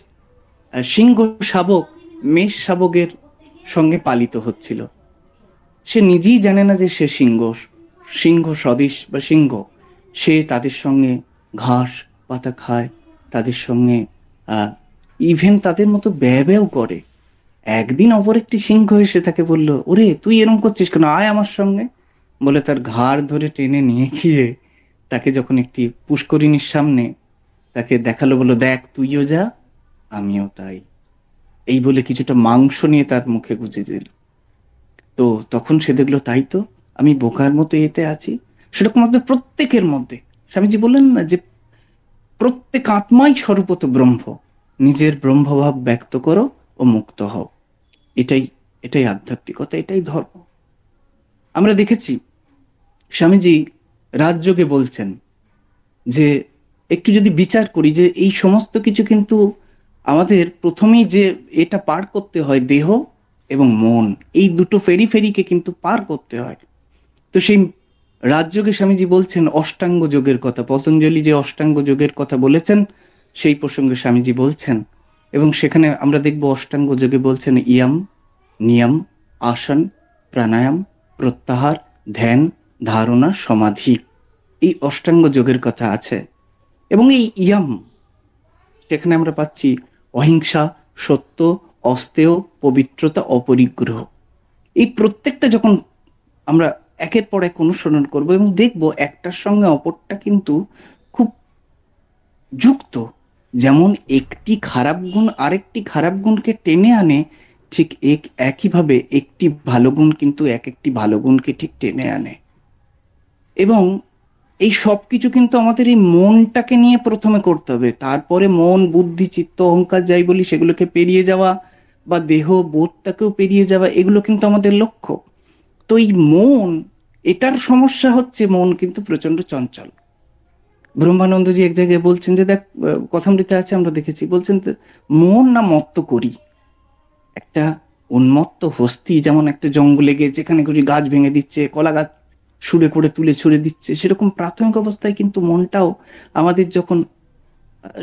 সিংহ শাবক মেষ শাবকের সঙ্গে পালিত হচ্ছিল। সে নিজেই জানে না যে সে সিংহ, সিংহ সদৃশ বা সিংহ। সে তাদের সঙ্গে ঘাস পাতা খায়, তাদের সঙ্গে ইভেন তাদের মতো ব্যয় করে। একদিন অপর একটি সিংহ এসে তাকে বলল, ওরে তুই এরম করছিস কেন, আয় আমার সঙ্গে। বলে তার ঘাড় ধরে টেনে নিয়ে গিয়ে তাকে যখন একটি পুষ্করিণীর সামনে তাকে দেখালো, বললো দেখ তুইও যা আমিও তাই, এই বলে কিছুটা মাংস নিয়ে তার মুখে গুজে দিল। তো তখন সে দেখলো তাই তো, আমি বোকার মতো এতে আছি। সেরকম আমাদের প্রত্যেকের মধ্যে স্বামীজি বললেন না যে প্রত্যেক আত্মাই স্বরূপত ব্রহ্ম, নিজের ব্রহ্মভাব ব্যক্ত করো ও মুক্ত হও। এটাই এটাই আধ্যাত্মিকতা, এটাই ধর্ম। আমরা দেখেছি স্বামীজি রাজযোগে বলছেন যে একটু যদি বিচার করি যে এই সমস্ত কিছু কিন্তু আমাদের প্রথমেই যে এটা পার করতে হয়, দেহ এবং মন, এই দুটো ফেরি ফেরিকে কিন্তু পার করতে হয়। তো সেই রাজযোগে স্বামীজি বলছেন অষ্টাঙ্গ যোগের কথা, পতঞ্জলি যে অষ্টাঙ্গ যোগের কথা বলেছেন সেই প্রসঙ্গে স্বামীজি বলছেন। এবং সেখানে আমরা দেখব অষ্টাঙ্গ যোগে বলছেন ইয়াম, নিয়ম, আসন, প্রাণায়াম, প্রত্যাহার, ধ্যান, ধারণা, সমাধি, এই অষ্টাঙ্গ যোগের কথা আছে। এবং এই ইয়াম, সেখানে আমরা পাচ্ছি অহিংসা, সত্য, অস্তেয়, পবিত্রতা, অপরিগ্রহ। এই প্রত্যেকটা যখন আমরা একের পর এক অনুসরণ করব এবং দেখব একটার সঙ্গে অপরটা কিন্তু খুব যুক্ত। যেমন একটি খারাপ গুণ আরেকটি খারাপ গুণকে টেনে আনে, ঠিক একইভাবে একটি ভালো গুণ কিন্তু একটি ভালো গুণকে ঠিক টেনে আনে। এবং এই সব কিছু কিন্তু আমাদের এই মনটাকে নিয়ে প্রথমে করতে হবে, তারপরে মন, বুদ্ধি, চিত্ত, অহংকার যাই বলি সেগুলোকে পেরিয়ে যাওয়া বা দেহ বোধটাকেও পেরিয়ে যাওয়া, এগুলো কিন্তু আমাদের লক্ষ্য। তো এই মন, এটার সমস্যা হচ্ছে মন কিন্তু প্রচন্ড চঞ্চল। ব্রহ্মানন্দজি এক জায়গায় বলছেন যে দেখ, কথামৃতে আছে আমরা দেখেছি, বলছেন মন না মত্ত করি। একটা উন্মত্ত হস্তি যেমন একটা জঙ্গলে গিয়ে যেখানে খুশি গাছ ভেঙে দিচ্ছে, কলা গাছ সুরে করে তুলে ছুড়ে দিচ্ছে, সেরকম প্রাথমিক অবস্থায় কিন্তু মনটাও আমাদের যখন,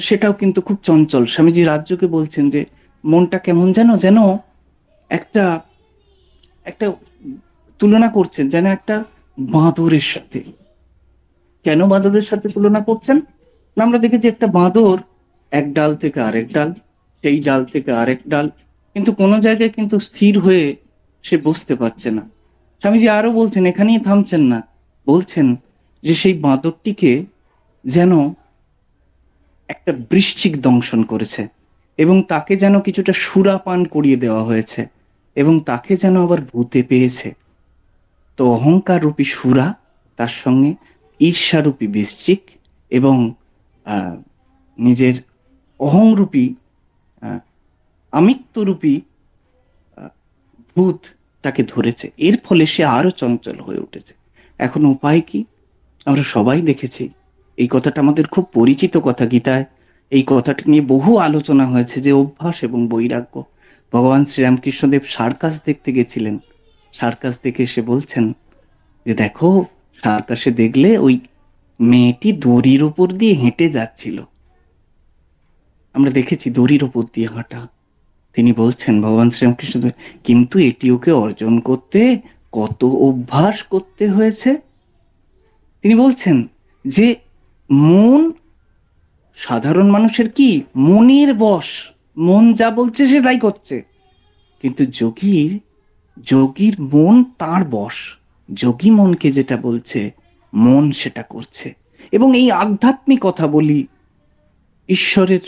সেটাও কিন্তু খুব চঞ্চল। স্বামীজি রাজযোগে বলছেন যে মনটা কেমন যেন যেন একটা একটা তুলনা করছেন যেন একটা বাঁদরের সাথে। কেন বাঁদরের সাথে তুলনা করছেন না, আমরা দেখেছি একটা বাঁদর এক ডাল থেকে আরেক ডাল, সেই ডাল থেকে আরেক ডাল, কিন্তু কোনো জায়গায় কিন্তু স্থির হয়ে সে বসতে পারছে না। স্বামীজি আরো বলছেন, এখানেই থামছেন না, বলছেন যে সেই বাঁদরটিকে যেন একটা বৃশ্চিক দংশন করেছে এবং তাকে যেন কিছুটা সুরাপান করিয়ে দেওয়া হয়েছে এবং তাকে যেন আবার ভূতে পেয়েছে। তো অহংকার রূপী সুরা, তার সঙ্গে ঈর্ষারূপী বৃশ্চিক এবং আহ, নিজের অহংরূপী আমিত্বরূপী ভূত তাকে ধরেছে। এর ফলে সে আরো চঞ্চল হয়ে উঠেছে। এখন উপায় কি? আমরা সবাই দেখেছি, এই কথাটা আমাদের খুব পরিচিত কথা। গীতায় এই কথাটা নিয়ে বহু আলোচনা হয়েছে, যে অভ্যাস এবং বৈরাগ্য। ভগবান শ্রীরামকৃষ্ণদেব সার্কাস দেখতে গেছিলেন। সার্কাস দেখে এসে বলছেন যে দেখো, সার্কাসে দেখলে ওই মেয়েটি দড়ির উপর দিয়ে হেঁটে যাচ্ছিল, আমরা দেখেছি দড়ির উপর দিয়ে হাঁটা। তিনি বলছেন, ভগবান শ্রীরামকৃষ্ণ, কিন্তু এটি ওকে অর্জন করতে কত অভ্যাস করতে হয়েছে। তিনি বলছেন যে মন, সাধারণ মানুষের কি মনের বশ, মন যা বলছে সে তাই করছে, কিন্তু যোগীর মন তার বশ। যোগী মনকে যেটা বলছে মন সেটা করছে। এবং এই আধ্যাত্মিক কথা বলি, ঈশ্বরের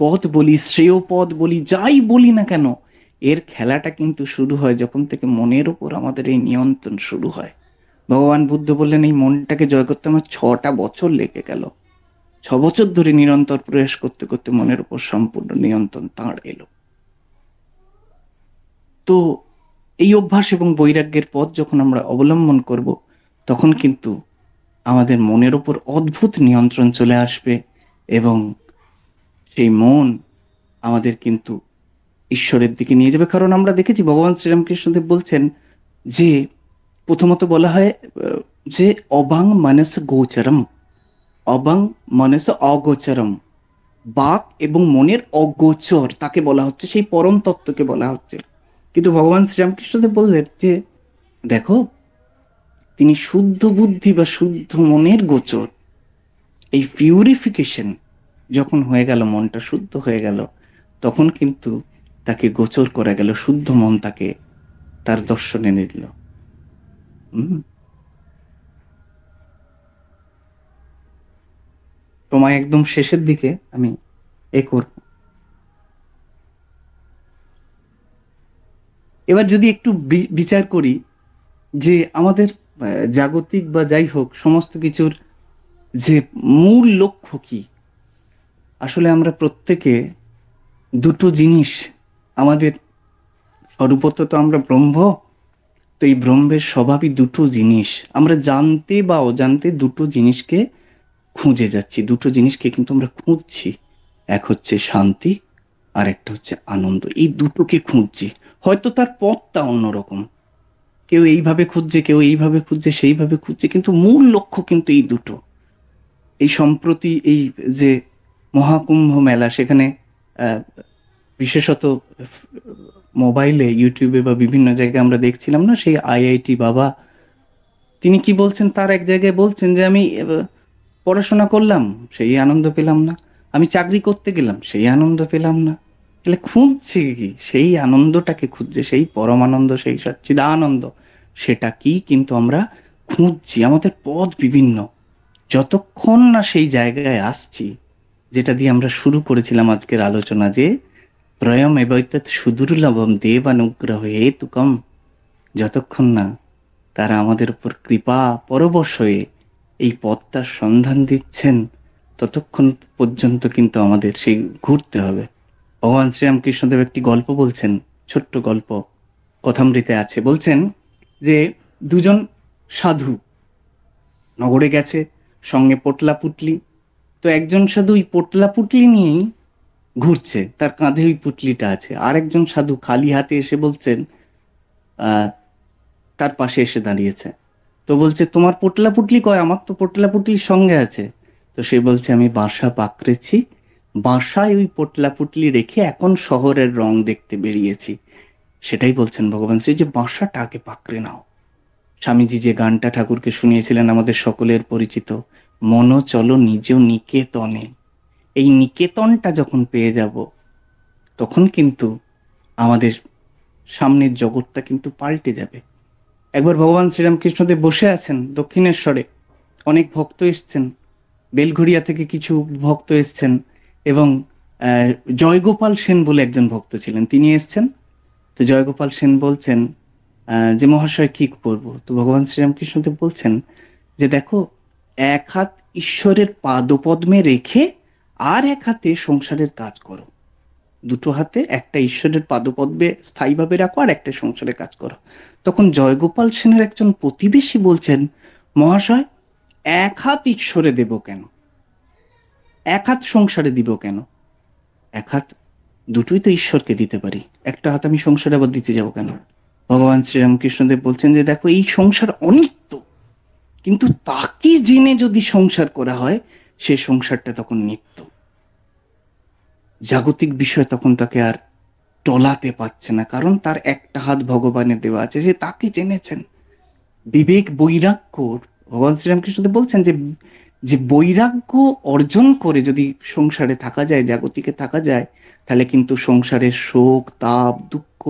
পদ বলি, শ্রেয় পদ বলি, যাই বলি না কেন, এর খেলাটা কিন্তু শুরু হয় যখন থেকে মনের উপর আমাদের এই নিয়ন্ত্রণ শুরু হয়। ভগবান বুদ্ধ বললেন, এই মনটাকে জয় করতে আমার 6টা বছর লেগে গেল। 6 বছর ধরে নিরন্তর প্রয়াস করতে করতে মনের উপর সম্পূর্ণ নিয়ন্ত্রণ তাঁর এলো। তো এই অভ্যাস এবং বৈরাগ্যের পথ যখন আমরা অবলম্বন করব, তখন কিন্তু আমাদের মনের উপর অদ্ভুত নিয়ন্ত্রণ চলে আসবে এবং সেই মন আমাদের কিন্তু ঈশ্বরের দিকে নিয়ে যাবে। কারণ আমরা দেখেছি ভগবান শ্রীরামকৃষ্ণদেব বলছেন যে প্রথমত বলা হয় যে অবাং মানস গোচরম, অবাং মানস অগোচরম, বাক এবং মনের অগোচর তাকে বলা হচ্ছে, সেই পরম তত্ত্বকে বলা হচ্ছে। কিন্তু ভগবান শ্রীরামকৃষ্ণদেব বললেন যে দেখো, তিনি শুদ্ধ বুদ্ধি বা শুদ্ধ মনের গোচর। এই পিউরিফিকেশন যখন হয়ে গেল, মনটা শুদ্ধ হয়ে গেল, তখন কিন্তু তাকে গোচর করা গেল, শুদ্ধ মন তাকে তার দর্শনে নিল। সময় একদম শেষের দিকে, আমি করব। এবার যদি একটু বিচার করি যে আমাদের জাগতিক বা যাই হোক সমস্ত কিছুর যে মূল লক্ষ্য কি, আসলে আমরা প্রত্যেকে দুটো জিনিস, আমাদের স্বরূপত তো আমরা ব্রহ্ম, তো এই ব্রহ্মের স্বভাবই দুটো জিনিস। আমরা জানতে বা অজান্তে দুটো জিনিসকে খুঁজে যাচ্ছি, দুটো জিনিসকে কিন্তু আমরা খুঁজছি। এক হচ্ছে শান্তি, আর একটা হচ্ছে আনন্দ। এই দুটোকে খুঁজছি, হয়তো তার পথটা অন্যরকম, কেউ এইভাবে খুঁজছে, কেউ এইভাবে খুঁজছে, সেইভাবে খুঁজছে, কিন্তু মূল লক্ষ্য কিন্তু এই দুটো। এই সম্প্রতি এই যে মহাকুম্ভ মেলা, সেখানে বিশেষত মোবাইলে, ইউটিউবে বা বিভিন্ন জায়গায় আমরা দেখছিলাম না, সেই আইআইটি বাবা, তিনি কি বলছেন, তার এক জায়গায় বলছেন যে আমি পড়াশোনা করলাম, সেই আনন্দ পেলাম না, আমি চাকরি করতে গেলাম, সেই আনন্দ পেলাম না। তাহলে খুঁজছে কি? সেই আনন্দটাকে খুঁজছে, সেই পরমানন্দ, সেই সচ্চিদানন্দ, সেটা কি কিন্তু আমরা খুঁজছি। আমাদের পথ বিভিন্ন, যতক্ষণ না সেই জায়গায় আসছি যেটা দিয়ে আমরা শুরু করেছিলাম আজকের আলোচনা, যে প্রয়ম এবৈতৎ সুদুর্লভম দেবানুগ্রহ হেতুকম, যতক্ষণ না তারা আমাদের উপর কৃপা পরবশ হয়ে এই পথটার সন্ধান দিচ্ছেন, ততক্ষণ পর্যন্ত কিন্তু আমাদের সেই ঘুরতে হবে। ভগবান শ্রীরামকৃষ্ণদেব একটি গল্প বলছেন, ছোট্ট গল্প, কথামৃতে আছে। বলছেন যে দুজন সাধু নগরে গেছে, সঙ্গে পোটলা পুটলি। তো একজন সাধু ওই পোটলা পুটলি নিয়েই ঘুরছে, তার কাঁধে ওই পুটলিটা আছে। আর একজন সাধু খালি হাতে এসে বলছেন, তার পাশে এসে দাঁড়িয়েছে। তো বলছে, তোমার পোটলা পুটলি কয়? আমার তো পোটলা পুটলির সঙ্গে আছে। তো সে বলছে, আমি বাসা পাকড়েছি, বাসায় ওই পোটলা পুটলি রেখে এখন শহরের রং দেখতে বেরিয়েছি। সেটাই বলছেন ভগবান শ্রী, যে বাসাটা আগে পাকড়ে নাও। স্বামীজি যে গানটা ঠাকুরকে শুনিয়েছিলেন, আমাদের সকলের পরিচিত, মন চলো নিজ নিকেতনে, এই নিকেতনটা যখন পেয়ে যাব, তখন কিন্তু আমাদের সামনের জগৎটা কিন্তু পাল্টে যাবে। একবার ভগবান শ্রীরামকৃষ্ণদেব বসে আছেন দক্ষিণেশ্বরে, অনেক ভক্ত এসছেন, বেলঘড়িয়া থেকে কিছু ভক্ত এসছেন, এবং জয়গোপাল সেন বলে একজন ভক্ত ছিলেন, তিনি এসছেন। তো জয়গোপাল সেন বলছেন যে মহাশয় কি করবো? তো ভগবান শ্রীরামকৃষ্ণদেব বলছেন যে দেখো, এক হাত ঈশ্বরের পাদপদ্মে রেখে আর এক হাতে সংসারের কাজ করো। দুটো হাতে, একটা ঈশ্বরের পাদপদ্মে স্থায়ীভাবে রাখো আর একটা সংসারের কাজ করো। তখন জয়গোপাল সেনের একজন প্রতিবেশী বলছেন, মহাশয় এক হাত ঈশ্বরে দেব কেন, এক হাত সংসারে দিব কেন? এক হাত দুটোই তো ঈশ্বরকে দিতে পারি, একটা হাত আমি সংসারে আবার দিতে যাব কেন? ভগবান শ্রীরামকৃষ্ণদেব বলছেন যে দেখো, এই সংসার অনিত্য, কিন্তু তাকে জেনে যদি সংসার করা হয়, সে সংসারটা তখন নিত্য। জাগতিক বিষয় তখন তাকে আর টলাতে পারছে না, কারণ তার একটা হাত ভগবানের দেওয়া আছে, সে তাকে জেনেছেন। বিবেক বৈরাগ্য, ভগবান শ্রীরামকৃষ্ণদেব বলছেন যে যে বৈরাগ্য অর্জন করে যদি সংসারে থাকা যায়, জাগতিকে থাকা যায়, তাহলে কিন্তু সংসারের শোক তাপ দুঃখ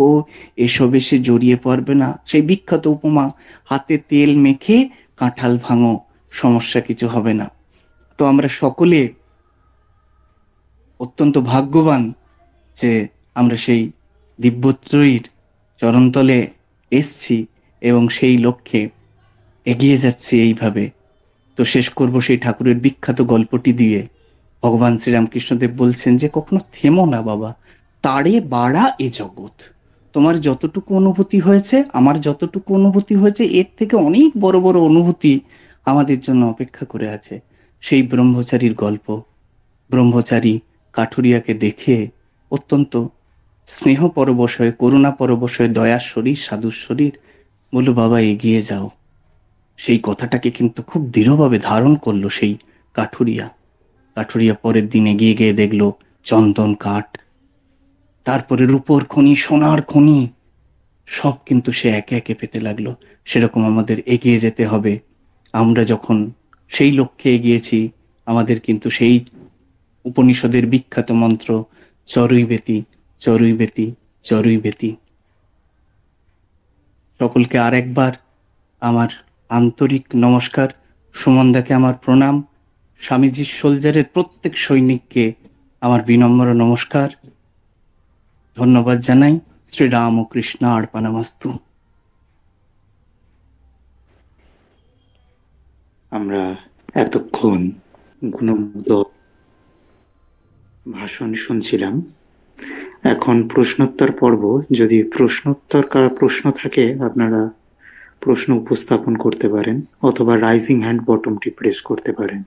এসবে সে জড়িয়ে পড়বে না। সেই বিখ্যাত উপমা, হাতে তেল মেখে কাঁঠাল ভাঙো, সমস্যা কিছু হবে না। তো আমরা সকলে অত্যন্ত ভাগ্যবান যে আমরা সেই দিব্যত্রয়ীর চরণতলে এসছি এবং সেই লক্ষ্যে এগিয়ে যাচ্ছি এইভাবে। তো শেষ করব সেই ঠাকুরের বিখ্যাত গল্পটি দিয়ে। ভগবান শ্রীরামকৃষ্ণদেব বলছেন যে কখনো থেমো না বাবা, তারে বাড়া এ জগৎ। তোমার যতটুকু অনুভূতি হয়েছে, আমার যতটুকু অনুভূতি হয়েছে, এর থেকে অনেক বড় বড় অনুভূতি আমাদের জন্য অপেক্ষা করে আছে। সেই ব্রহ্মচারীর গল্প, ব্রহ্মচারী কাঠুরিয়াকে দেখে অত্যন্ত স্নেহ পরবশ হয়ে, করুণা পরবশ হয়ে, দয়ার শরীর, সাধুর শরীর, বলল বাবা এগিয়ে যাও। সেই কথাটাকে কিন্তু খুব দৃঢ়ভাবে ধারণ করলো সেই কাঠুরিয়া। কাঠুরিয়া পরের দিন এগিয়ে গিয়ে দেখলো চন্দন কাঠ, তারপরে রূপোর খনি, সোনার খনি, সব কিন্তু সে একে একে পেতে লাগলো। সেরকম আমাদের এগিয়ে যেতে হবে। আমরা যখন সেই লক্ষ্যে এগিয়েছি, আমাদের কিন্তু সেই উপনিষদের বিখ্যাত মন্ত্র চরুইবেতি চরুইবেতি চরুইবেতি। সকলকে আর একবার আমার আন্তরিক নমস্কার, সুমনদাকে আমার প্রণাম, স্বামীজির সোলজারের প্রত্যেক সৈনিককে আমার বিনম্র নমস্কার, ধন্যবাদ জানাই। শ্রীরাম ও কৃষ্ণ অর্পণমস্তু। আমরা এতক্ষণ গুণমুগ্ধ ভাষণ শুনছিলাম। এখন প্রশ্নোত্তর পর্ব। যদি প্রশ্ন থাকে, আপনারা প্রশ্ন উপস্থাপন করতে পারেন, অথবা রাইজিং হ্যান্ড বটমটি প্রেস করতে পারেন।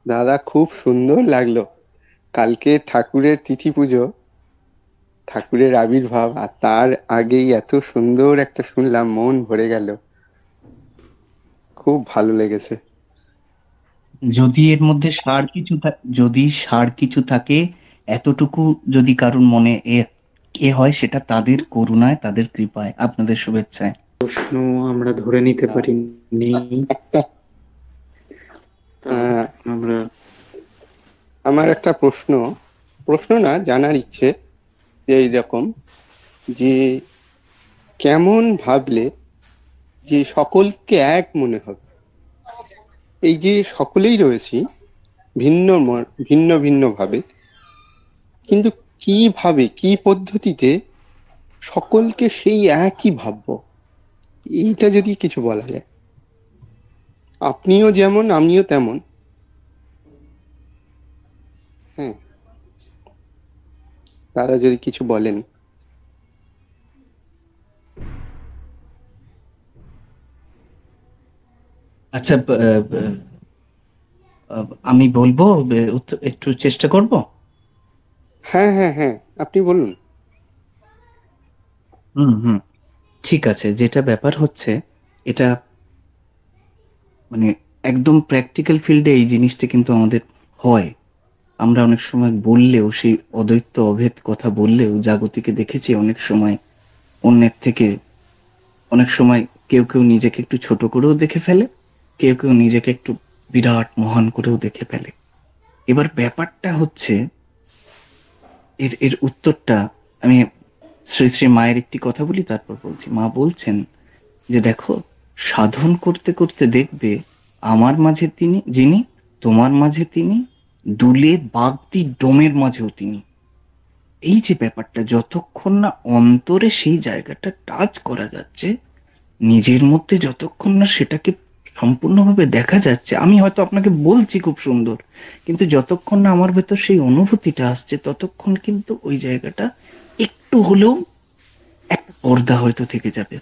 দাদা খুব সুন্দর লাগলো। কালকে ঠাকুরের তিথি পুজো, ঠাকুরের আবির্ভাব, আর তার আগেই এত সুন্দর একটা শুনলাম, মন ভরে গেল, খুব ভালো লেগেছে। যদি এর মধ্যে যদি সার কিছু থাকে, এতটুকু যদি কারুর মনে এ হয়, সেটা তাদের করুণায়, তাদের কৃপায়, আপনাদের শুভেচ্ছায়। প্রশ্ন আমরা ধরে নিতে পারিনি। আমার একটা প্রশ্ন না, জানার ইচ্ছে যে এইরকম, যে কেমন ভাবলে যে সকলকে এক মনে হবে? এই যে সকলেই রয়েছি ভিন্ন ভিন্ন ভিন্ন ভাবে, কিন্তু কিভাবে, কি পদ্ধতিতে সকলকে সেই একই ভাববো, এইটা যদি কিছু বলা যায়। আপনিও যেমন, আমিও তেমন। হ্যাঁ দাদা, যদি কিছু বলেন। আচ্ছা, আমি বলবো, একটু চেষ্টা করব। হ্যাঁ হ্যাঁ হ্যাঁ, আপনি বলুন। হুম, ঠিক আছে। যেটা ব্যাপার হচ্ছে, এটা মানে একদম প্র্যাকটিক্যাল ফিল্ডে এই জিনিসটা কিন্তু আমাদের হয়। আমরা অনেক সময় বললেও, সেই অদ্বৈত অভেদ কথা বললেও, জাগতিকে দেখেছি অনেক সময় অন্যের থেকে, অনেক সময় কেউ কেউ নিজেকে একটু ছোট করেও দেখে ফেলে, কেউ কেউ নিজেকে একটু বিরাট মহান করেও দেখে ফেলে। এবার ব্যাপারটা হচ্ছে এর এর উত্তরটা আমি শ্রী শ্রী মায়ের একটি কথা বলি, তারপর বলছি। মা বলছেন যে দেখো, সাধন করতে করতে দেখবে আমার মাঝে তিনি যিনি, তোমার মাঝে তিনি, দুলে বাগদি ডোমের মাঝেও তিনি। এই যে ব্যাপারটা, যতক্ষণ না অন্তরে সেই জায়গাটা টাচ করা যাচ্ছে, নিজের মধ্যে যতক্ষণ না সেটাকে সম্পূর্ণভাবে দেখা যাচ্ছে, আমি হয়তো আপনাকে বলছি খুব সুন্দর, কিন্তু যতক্ষণ না আমার ভেতর সেই অনুভূতিটা আসছে, ততক্ষণ কিন্তু ওই জায়গাটা একটু হলেও একটা পর্দা হয়তো থেকে যাবে।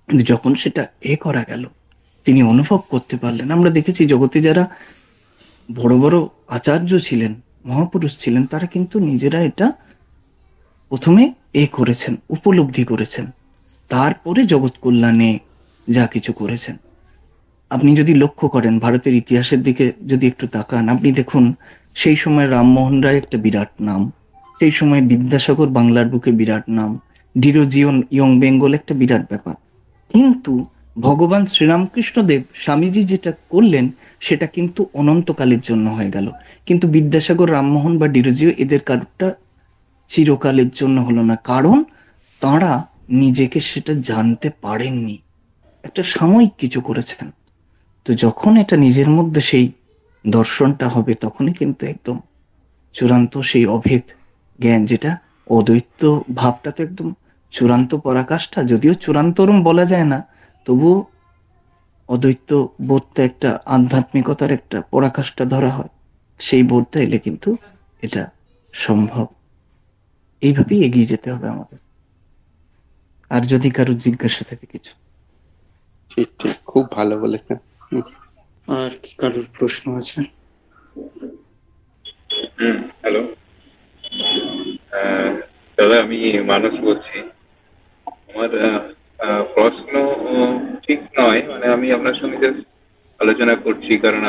কিন্তু যখন সেটা করা গেল, তিনি অনুভব করতে পারলেন। আমরা দেখেছি জগতে যারা বড় বড় আচার্য ছিলেন, মহাপুরুষ ছিলেন, তারা কিন্তু নিজেরা এটা প্রথমে করেছেন, উপলব্ধি করেছেন, তারপরে জগৎ কল্যাণে যা কিছু করেছেন। আপনি যদি লক্ষ্য করেন ভারতের ইতিহাসের দিকে যদি একটু তাকান, আপনি দেখুন সেই সময় রামমোহন রায় একটা বিরাট নাম, সেই সময় বিদ্যাসাগর বাংলার বুকে বিরাট নাম, ডিরোজিও ইয়ং বেঙ্গল একটা বিরাট ব্যাপার। কিন্তু ভগবান শ্রীরামকৃষ্ণদেব স্বামীজি যেটা করলেন সেটা কিন্তু অনন্তকালের জন্য হয়ে গেল। কিন্তু বিদ্যাসাগর, রামমোহন বা ডিরোজিও এদের কারোরটা চিরকালের জন্য হলো না, কারণ তাঁরা নিজেকে সেটা জানতে পারেননি, একটা সাময়িক কিছু করেছেন। তো যখন এটা নিজের মধ্যে সেই দর্শনটা হবে, তখনই কিন্তু একদম চূড়ান্ত সেই অভেদ জ্ঞান, যেটা অদ্বৈত ভাবটা তো একদম চূড়ান্ত পরাকাষ্ঠা, যদিও চূড়ান্তরম বলা যায় না, তবুও অদ্বৈত বোধটা একটা আধ্যাত্মিকতার একটা পরাকাষ্ঠা ধরা হয়। সেই বোধটা এলে কিন্তু এটা সম্ভব। এইভাবেই এগিয়ে যেতে হবে আমাদের। আর যদি কারো জিজ্ঞাসা থাকে কিছু। ঠিক ঠিক, খুব ভালো বলেছেন। আর কি কারোর প্রশ্ন আছে? হ্যালো দাদা, আমি মানস বলছি। আমার প্রশ্ন ঠিক নয়, মানে আমি আপনার সঙ্গে জাস্ট আলোচনা করছি, কারণ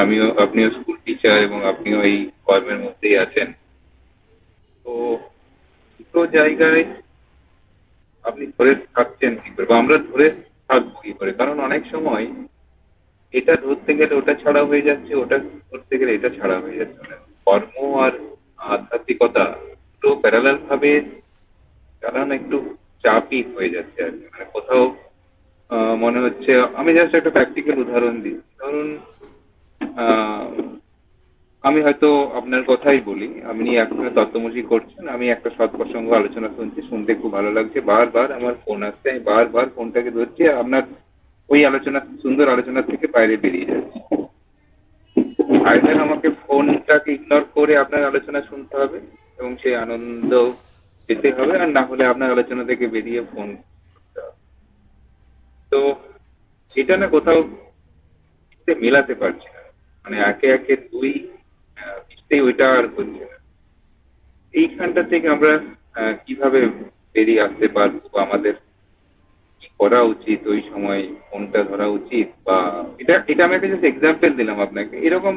আপনিও স্কুল টিচার এবং আপনিও এই কর্মের মধ্যেই আছেন। তো দুটো জায়গায় আপনি ধরে থাকছেন কি করে, বা আমরা ধরে থাকবো কি করে? কারণ অনেক সময় এটা ধরতে গেলে ওটা ছাড়া হয়ে যাচ্ছে, ওটা ধরতে গেলে এটা ছাড়া হয়ে যাচ্ছে। মানে কর্ম আর আধ্যাত্মিকতা দুটো প্যারালাল ভাবে চালানো একটু চাপই হয়ে যাচ্ছে আর কি। মানে কোথাও মনে হচ্ছে, আমি জাস্ট একটা প্র্যাকটিক্যাল উদাহরণ দিই। ধরুন আমি হয়তো আপনার কথাই বলি, আপনি এখন তত্ত্বমসি করছেন, আমি একটা সৎপ্রসঙ্গ আলোচনা শুনছি, শুনতে খুব ভালো লাগছে, বারবার আমার ফোন আসছে, আমি বারবার ফোনটাকে ধরছি, আপনার ওই আলোচনা, সুন্দর আলোচনা থেকে বাইরে বেরিয়ে যাচ্ছে। আইদার আমাকে ফোনটাকে ইগনোর করে আপনার আলোচনা শুনতে হবে এবং সেই আনন্দ পেতে হবে, আর না হলে আপনার আলোচনা থেকে বেরিয়ে ফোন করতে হবে। তো এটা না কোথাও মেলাতে পারছি না, মানে একে একে দুই পিছতেই ওইটা আর হচ্ছে না। এইখানটা থেকে আমরা কিভাবে বেরিয়ে আসতে পারবো, বা আমাদের কি করা উচিত, ওই সময় কোনটা ধরা উচিত? বা এটা আমি একটা জাস্ট এক্সাম্পল দিলাম আপনাকে। এরকম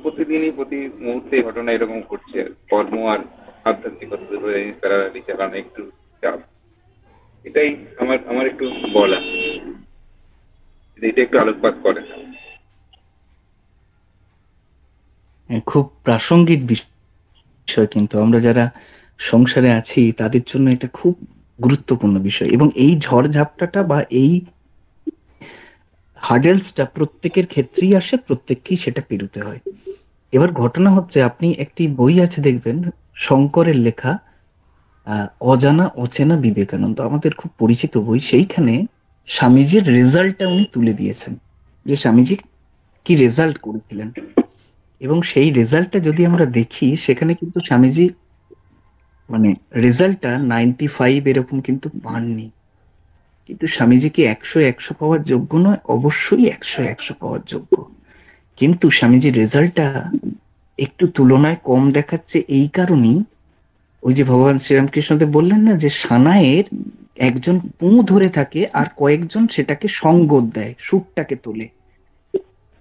প্রতিদিনই প্রতি মুহূর্তে ঘটনা এরকম ঘটছে, কর্ম আর আধ্যাত্মিকতা ধরে প্যারালালি চালানো একটু চাপ। এটাই আমার একটু বলা, এটা একটু আলোকপাত করে। খুব প্রাসঙ্গিক বিষয়, কিন্তু আমরা যারা সংসারে আছি তাদের জন্য এটা খুব গুরুত্বপূর্ণ বিষয়। এবং এই ঝড়ঝাপটাটা বা এই হার্ডেলসটা প্রত্যেকের ক্ষেত্রেই আসে, প্রত্যেককেই সেটা পেরোতে হয়। এবার ঘটনা হচ্ছে, আপনি একটি বই আছে দেখবেন, শঙ্করের লেখা অজানা অচেনা বিবেকানন্দ, আমাদের খুব পরিচিত বই। সেইখানে স্বামীজির রেজাল্টটা উনি তুলে দিয়েছেন, যে স্বামীজি কি রেজাল্ট করেছিলেন। এবং সেই রেজাল্টটা যদি আমরা দেখি, সেখানে কিন্তু স্বামীজি মানে রেজাল্টটা 95 এরকম কিন্তু পাননি। কিন্তু স্বামীজি কি 100 পাওয়ার যোগ্য নয়? অবশ্যই 100 পাওয়ার যোগ্য। কিন্তু স্বামীজির রেজাল্টটা একটু তুলনায় কম দেখাচ্ছে এই কারণেই, ওই যে ভগবান শ্রীরামকৃষ্ণদেব বললেন না, যে সানাইয়ের একজন পু ধরে থাকে আর কয়েকজন সেটাকে সঙ্গত দেয়, সুরটাকে তোলে।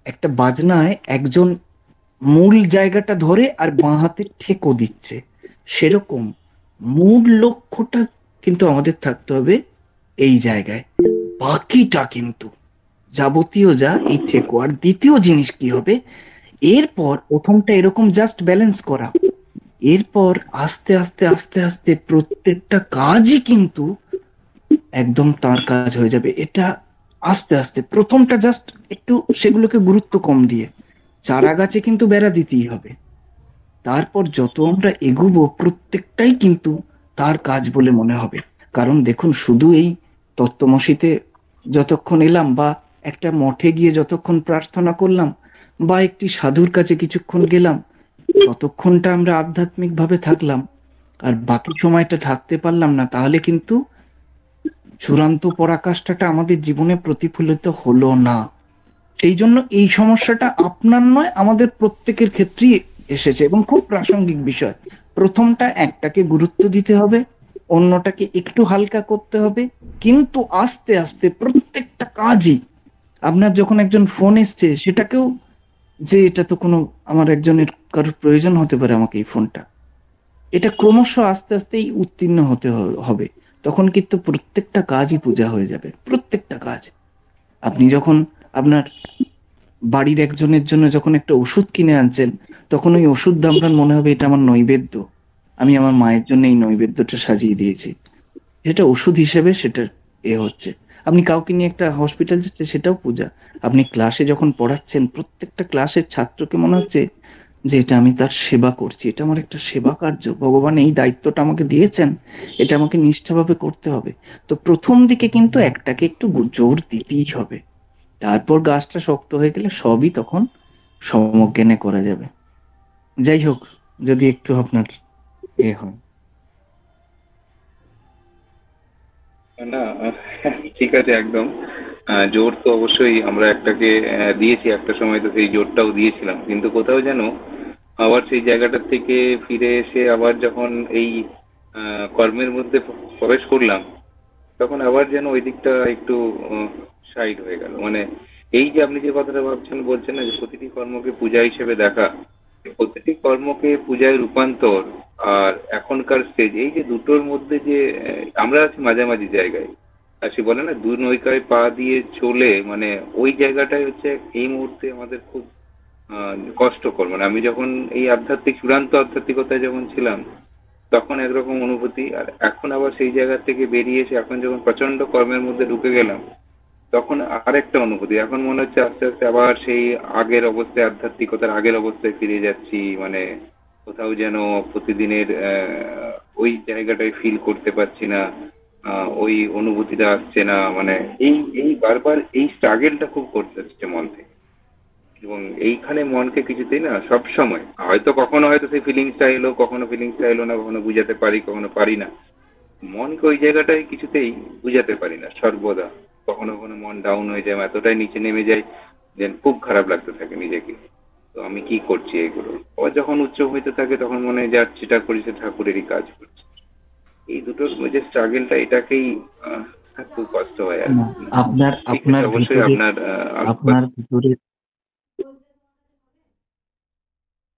একটা বাজনায় একজন মূল জায়গাটা ধরে আর বাঁ হাতে ঠেকো দিচ্ছে, সেরকম মূল লক্ষ্যটা কিন্তু আমাদের থাকতে হবে এই জায়গায়। বাকিটা কিন্তু যাবতীয় যা এই ঠেকো। আর দ্বিতীয় জিনিস কি হবে, এরপর প্রথমটা এরকম জাস্ট ব্যালেন্স করা, এরপর আস্তে আস্তে আস্তে আস্তে প্রত্যেকটা কাজই কিন্তু একদম তার কাজ হয়ে যাবে। এটা আস্তে আস্তে, প্রথমটা জাস্ট একটু সেগুলোকে গুরুত্ব কম দিয়ে, চারা গাছে কিন্তু বেড়া দিতেই হবে। তারপর যত আমরা এগোবো প্রত্যেকটাই কিন্তু তার কাজ বলে মনে হবে। কারণ দেখুন, শুধু এই তত্ত্বমসিতে যতক্ষণ এলাম, বা একটা মঠে গিয়ে যতক্ষণ প্রার্থনা করলাম, বা একটি সাধুর কাছে কিছুক্ষণ গেলাম, ততক্ষণটা আমরা আধ্যাত্মিক ভাবে থাকলাম, আর বাকি সময়টা থাকতে পারলাম না, তাহলে কিন্তু চূড়ান্ত পরাকাষ্ঠাটা আমাদের জীবনে প্রতিফলিত হলো না। সেই জন্য এই সমস্যাটা আপনার নয়, আমাদের প্রত্যেকের ক্ষেত্রেই এসেছে এবং খুব প্রাসঙ্গিক বিষয়। প্রথমটা একটাকে গুরুত্ব দিতে হবে, অন্যটাকে একটু হালকা করতে হবে, কিন্তু আস্তে আস্তে প্রত্যেকটা কাজই, আপনার যখন একজন ফোন এসছে সেটাকেও, যে এটা তো কোনো আমার একজনের কারোর প্রয়োজন হতে পারে আমাকে এই ফোনটা, এটা ক্রমশ আস্তে আস্তেই উত্তীর্ণ হতে হবে। তখন কিন্তু প্রত্যেকটা কাজই পূজা হয়ে যাবে, প্রত্যেকটা কাজ। আপনি যখন আপনার বাড়ির একজনের জন্য যখন একটা ওষুধ কিনে আনছেন, তখন ওই ওষুধ আপনার মনে হবে এটা আমার নৈবেদ্য, আমি আমার মায়ের জন্য এই নৈবেদ্যটা সাজিয়ে দিয়েছি, সেটা ওষুধ হিসেবে সেটা হচ্ছে। আপনি কাউকে নিয়ে একটা হসপিটাল যাচ্ছে, সেটাও পূজা। আপনি ক্লাসে যখন পড়াচ্ছেন, প্রত্যেকটা ক্লাসের ছাত্রকে মনে হচ্ছে যে এটা আমি তার সেবা করছি, এটা আমার একটা সেবা কার্য, ভগবান এই দায়িত্বটা আমাকে দিয়েছেন, এটা আমাকে নিষ্ঠাভাবে করতে হবে। তো প্রথম দিকে কিন্তু একটাকে একটু জোর দিতেই হবে, তারপর গাছটা শক্ত হয়ে গেলে সবই তখন সমজ্ঞানে করা যাবে। যাই হোক, যদি একটু আপনার হয়। না, ঠিক আছে একদম। জোর তো অবশ্যই আমরা একটাকে দিয়েছি, একটা সময় তো সেই জোরটাও দিয়েছিলাম, কিন্তু কোথাও যেন আবার সেই জায়গাটার থেকে ফিরে এসে আবার যখন এই কর্মের মধ্যে প্রবেশ করলাম, তখন আবার যেন ওই দিকটা একটু সাইড হয়ে গেল। মানে এই যে আপনি যে কথাটা বলছেন না, যে প্রতিটি কর্মকে পূজা হিসেবে দেখা, প্রতিটি কর্মকে পূজায় রূপান্তর, আর এখনকার স্টেজ, এই যে দুটোর মধ্যে যে আমরা আছি মাঝামাঝি জায়গায়, আর সে বলে না দু নৌকায় পা দিয়ে চলে, মানে ওই জায়গাটাই হচ্ছে এই মুহূর্তে আমাদের খুব কষ্টকর। মানে আমি যখন এই আধ্যাত্মিক চূড়ান্ত আধ্যাত্মিকতায় যখন ছিলাম, তখন একরকম অনুভূতি, আর এখন আবার সেই জায়গা থেকে বেরিয়ে এসে এখন যখন প্রচন্ড কর্মের মধ্যে ঢুকে গেলাম, তখন আরেকটা অনুভূতি। এখন মনে হচ্ছে আস্তে আস্তে আবার সেই আগের অবস্থায়, আধ্যাত্মিকতার আগের অবস্থায় ফিরে যাচ্ছি। মানে কোথাও যেন প্রতিদিনের ওই জায়গাটায় ফিল করতে পারছি না, ওই অনুভূতিটা আসছে না। মানে এই এই বারবার এই স্ট্রাগেলটা খুব করতে হচ্ছে মন থেকে, এবং এইখানে মনকে কিছুতেই না, সব সময় হয়তো কখনো হয়তো সেই ফিলিংসটা এলো, কখনো ফিলিংসটা এলো না, কখনো বুঝাতে পারি, কখনো পারি না। মনকে ওই জায়গাটায় কিছুতেই বুঝাতে পারি না সর্বদা। কখনো কখনো মন ডাউন হয়ে যায়, এতটাই নিচে নেমে যায় যে খুব খারাপ লাগতে থাকে নিজেকে, তো আমি কি করছি এগুলো। আবার যখন উচ্চ হইতে থাকে তখন মনে হয় যার যেটা করি সে ঠাকুরেরই কাজ করছে। এই দুটোর মধ্যে স্ট্রাগেলটা, এটাকেই খুব কষ্ট হয় আর কি। আপনার ঠিক আছে, আপনার অবশ্যই ভিতরে আপনার আপনার ভিতরে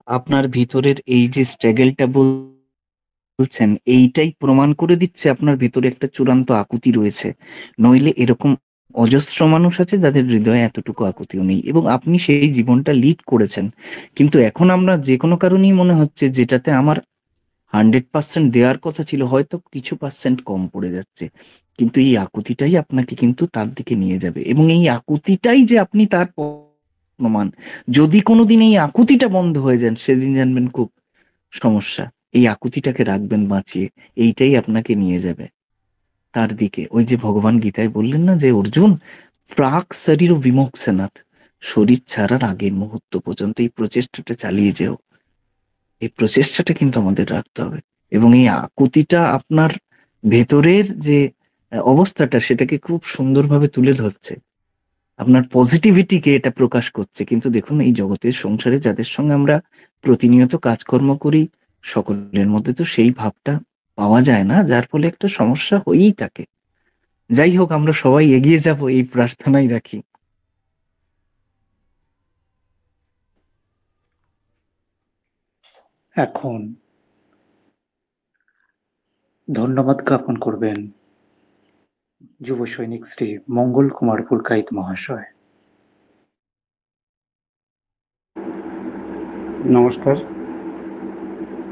আপনার ভিতরের এই যে স্ট্রাগলটা বলছেন, এইটাই প্রমাণ করে দিচ্ছে আপনার ভিতরে একটা চূড়ান্ত আকুতি রয়েছে। নইলে এরকম অজস্র মানুষ আছে যাদের হৃদয়ে এতটুকু আকুতিও নেই, এবং আপনি সেই জীবনটা লিড করেছেন। কিন্তু এখন আমরা যে কোনো কারণেই মনে হচ্ছে যেটাতে আমার 100% দেওয়ার কথা ছিল, হয়তো কিছু পার্সেন্ট কম পড়ে যাচ্ছে, কিন্তু এই আকুতিটাই আপনাকে কিন্তু তার দিকে নিয়ে যাবে, এবং এই আকুতিটাই যে আপনি তার প্রমাণ। যদি কোনোদিন এই আকুতিটা বন্ধ হয়ে যান, সেদিন জানবেন খুব সমস্যা। এই আকুতিটাকে রাখবেন বাঁচিয়ে, এইটাই আপনাকে নিয়ে যাবে তার দিকে। ওই যে ভগবান গীতায় বললেন না যে অর্জুন, প্রাক শরীর বিমোক্ষণাৎ, শরীর ছাড়ার আগের মুহূর্ত পর্যন্ত এই প্রচেষ্টাটা চালিয়ে যেও। এই প্রচেষ্টাটা কিন্তু আমাদের রাখতে হবে, এবং এই আকুতিটা আপনার ভেতরের যে অবস্থাটা, সেটাকে খুব সুন্দরভাবে তুলে ধরছে, আপনার পজিটিভিটিকে এটা প্রকাশ করছে। কিন্তু দেখুন, এই জগতের সংসারে যাদের সঙ্গে আমরা প্রতিনিয়ত কাজকর্ম করি, সকলের মধ্যে তো সেই ভাবটা পাওয়া যায় না, যার ফলে একটা সমস্যা হয়েই থাকে। যাই হোক, আমরা সবাই এগিয়ে যাব, এই প্রার্থনাই রাখি। এখন ধন্যবাদ জ্ঞাপন করবেন যুব সৈনিক শ্রী মঙ্গল কুমার পুরকাইত মহাশয়। নমস্কার।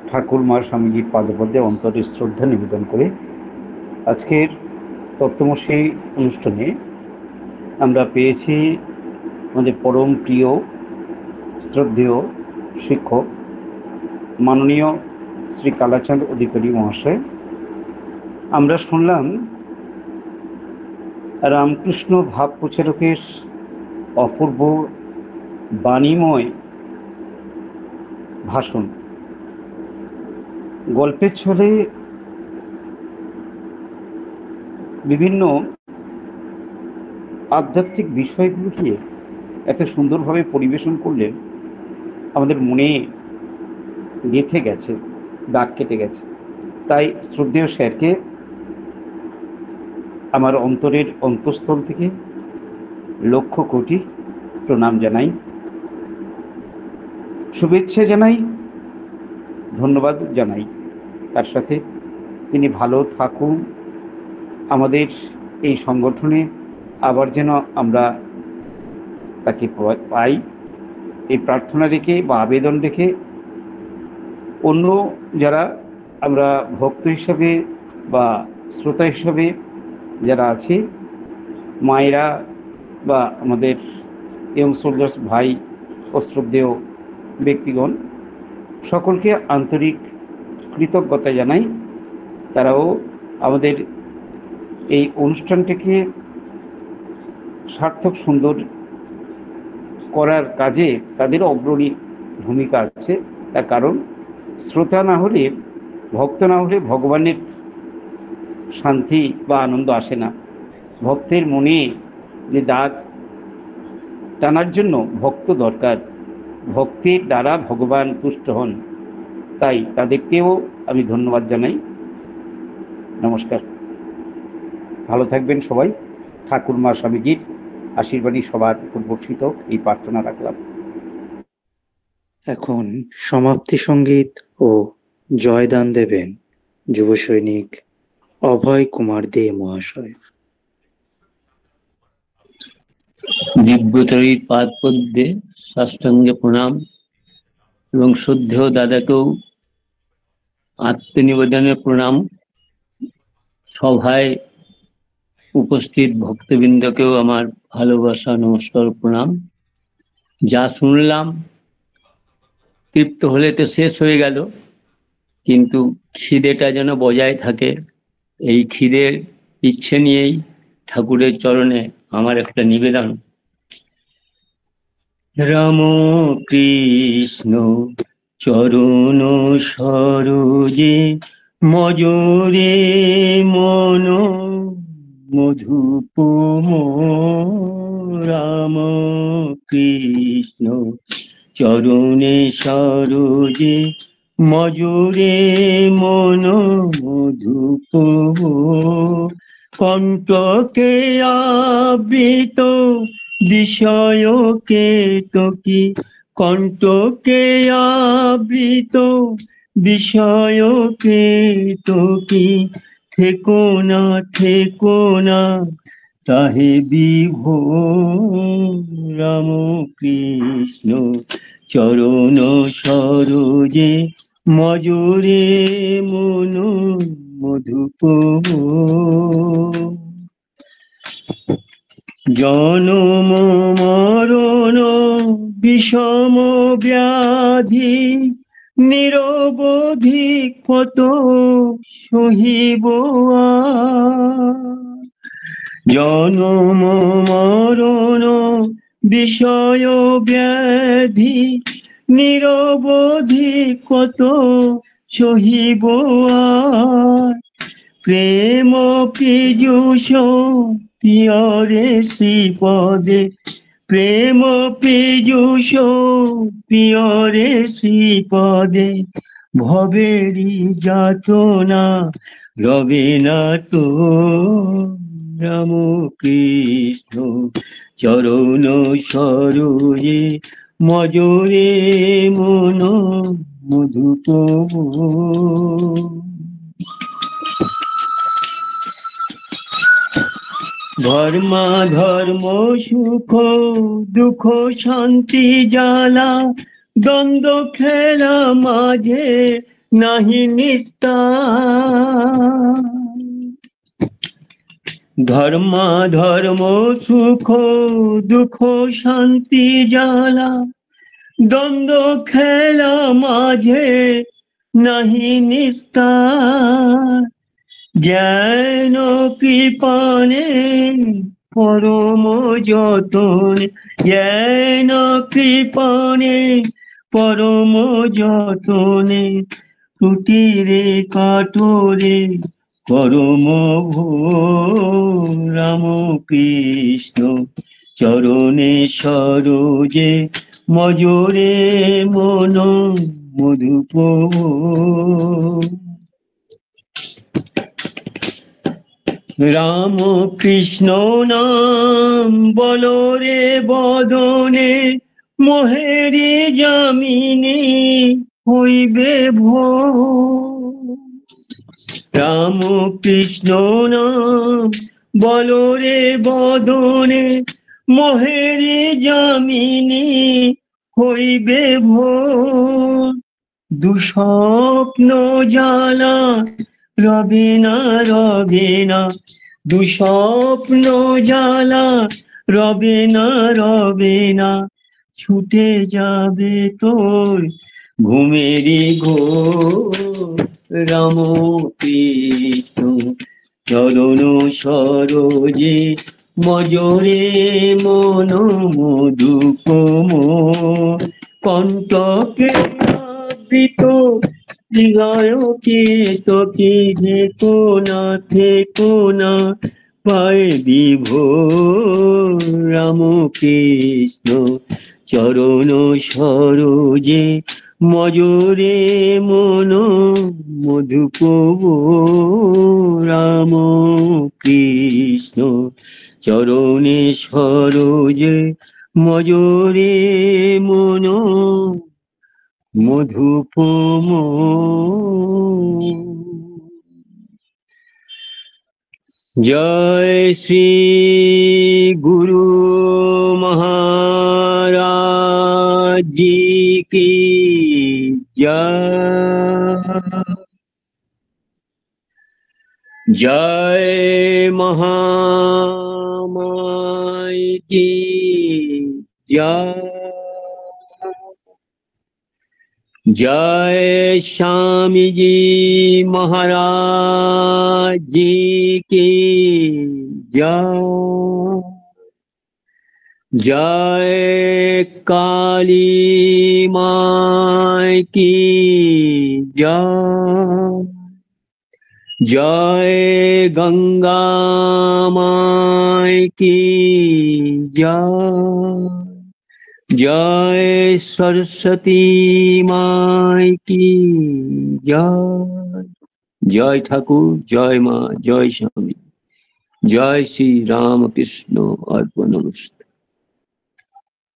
ঠাকুর মা স্বামীজির পাদপদ্মে অন্তরের শ্রদ্ধা নিবেদন করে আজকের তত্ত্বমশী অনুষ্ঠানে আমরা পেয়েছি আমাদের পরম প্রিয় শ্রদ্ধেয় শিক্ষক মাননীয় শ্রী কালাচাঁদ অধিকারী মহাশয়। আমরা শুনলাম রামকৃষ্ণ ভাব প্রচারকের অপূর্ব বাণীময় ভাষণ। গল্পের ছলে বিভিন্ন আধ্যাত্মিক বিষয়গুলোকে এত সুন্দরভাবে পরিবেশন করলেন, আমাদের মনে গেঁথে গেছে, দাগ কেটে গেছে। তাই শ্রদ্ধেয় স্যারকে আমার অন্তরের অন্তঃস্থল থেকে লক্ষ কোটি প্রণাম জানাই, শুভেচ্ছা জানাই, ধন্যবাদ জানাই। তার সাথে তিনি ভালো থাকুন, আমাদের এই সংগঠনে আবার যেন আমরা তাকে পাই, এই প্রার্থনা রেখে বা আবেদন রেখে অন্য যারা আমরা ভক্ত হিসাবে বা শ্রোতা হিসাবে যারা আছি, মায়েরা বা আমাদের ইয়ং সোলজার্স ভাই ও শ্রদ্ধেয় ব্যক্তিগণ, সকলকে আন্তরিক কৃতজ্ঞতা জানাই। তারাও আমাদের এই অনুষ্ঠানটিকে সার্থক সুন্দর করার কাজে তাদেরও অগ্রণী ভূমিকা আছে। তার কারণ শ্রোতা না হলে, ভক্ত না হলে ভগবানের শান্তি বা আনন্দ আসে না। ভক্তের মনে যে দাগ টানার জন্য ভক্ত দরকার, ভক্তির দ্বারা ভগবান তুষ্ট হন। তাই তাদেরকেও আমি ধন্যবাদ জানাই। নমস্কার, ভালো থাকবেন সবাই। ঠাকুর মা স্বামীজির আশীর্বাদী সবার উপর বর্ষিত এই প্রার্থনা রাখলাম। এখন সমাপ্তি সঙ্গীত ও জয়দান দেবেন যুব সৈনিক অভয় কুমার দে মহাশয়। দিব্যতরীর পাদ পদ্মে সাষ্টাঙ্গে প্রণাম এবং শ্রদ্ধেয় দাদাকেও আত্মনিবেদনে প্রণাম। সভায় উপস্থিত ভক্তবৃন্দকেও আমার ভালোবাসা, নমস্কার, প্রণাম। যা শুনলাম তৃপ্ত হলে তো শেষ হয়ে গেল, কিন্তু খিদেটা যেন বজায় থাকে। এই খিদের ইচ্ছে নিয়েই ঠাকুরের চরণে আমার একটা নিবেদন। রাম কৃষ্ণ চরণ সরোজে মজরে মন মধুপম। রাম কৃষ্ণ চরণে সরোজে মজরে মন মধুপম। কণ্ঠকে আবৃত বিষয়কে তোকি, কণ্ঠকে আবৃত বিষয়কে তোকি। থেকো না তাহে বিভোর। রাম কৃষ্ণ চরণ সরোজে মজুরে মন মধুপম। জনম মরণ বিষম ব্যাধি নিরবধি কত সহিব। জনম মরণ বিষয় ব্যাধি নিরবধি কত সহিব। প্রেম পীযুষ পিয়রে শ্রীপদে, প্রেম পীযুষ পিয়রে শ্রীপদে। ভবেরি যাতনা রবে না তো। রাম কৃষ্ণ চরণ সরোজে মজরে মন মধুপম। ধর্মা ধর্ম সুখ দুঃখ শান্তি জ্বালা দ্বন্দ্ব খেলা মাঝে নাহি নিস্তার, ধর্মা ধর্ম সুখ দুঃখ শান্তি জ্বালা, দ্বন্দ্ব খেলা মাঝে নাহি নিস্তার, জ্ঞান কৃপানে পরম যতনে, জ্ঞান কৃপানে পরম যতনে, কুটিরে কাটরে পরম ভোর, রাম কৃষ্ণ চরণে সরোজে মজরে মন মধুপ। রাম কৃষ্ণ নাম বলো রে বদনে, মোহেরি জামিনে হইবে ভোর। রাম কৃষ্ণ নাম বলো রে বদনে, মোহেরি জামিনে হইবে ভোর। দুঃস্বপ্ন জ্বালা রবে না রবে না, দুঃস্বপ্ন জ্বালা রবে না রবে না, ছুটে যাবে তোর ঘুমেরি ঘোর। রাম কৃষ্ণ চরণ সরোজে মজরে মন মধুপ মোর। কণ্টকে আবৃত হৃদয় কেতকী, থেকো না থেকো না পায়ে বিভোর। রাম কৃষ্ণ চরণ সরোজে মজরে মন মধুপ। রাম কৃষ্ণ চরণে সরোজে মজরে মন মধুপ। জয় শ্রী গুরু মহারাজ জি কি জয়। জয় মহামায় কি জয়। जय स्वामी जी महाराज जी की जय। जय काली माई की जय। जय गंगा माई की जय। जय सरस्वती माई की जय। जय ठाकुर, जय माँ, जय स्वामी, जय श्री राम कृष्ण अर्पण नमस्ते।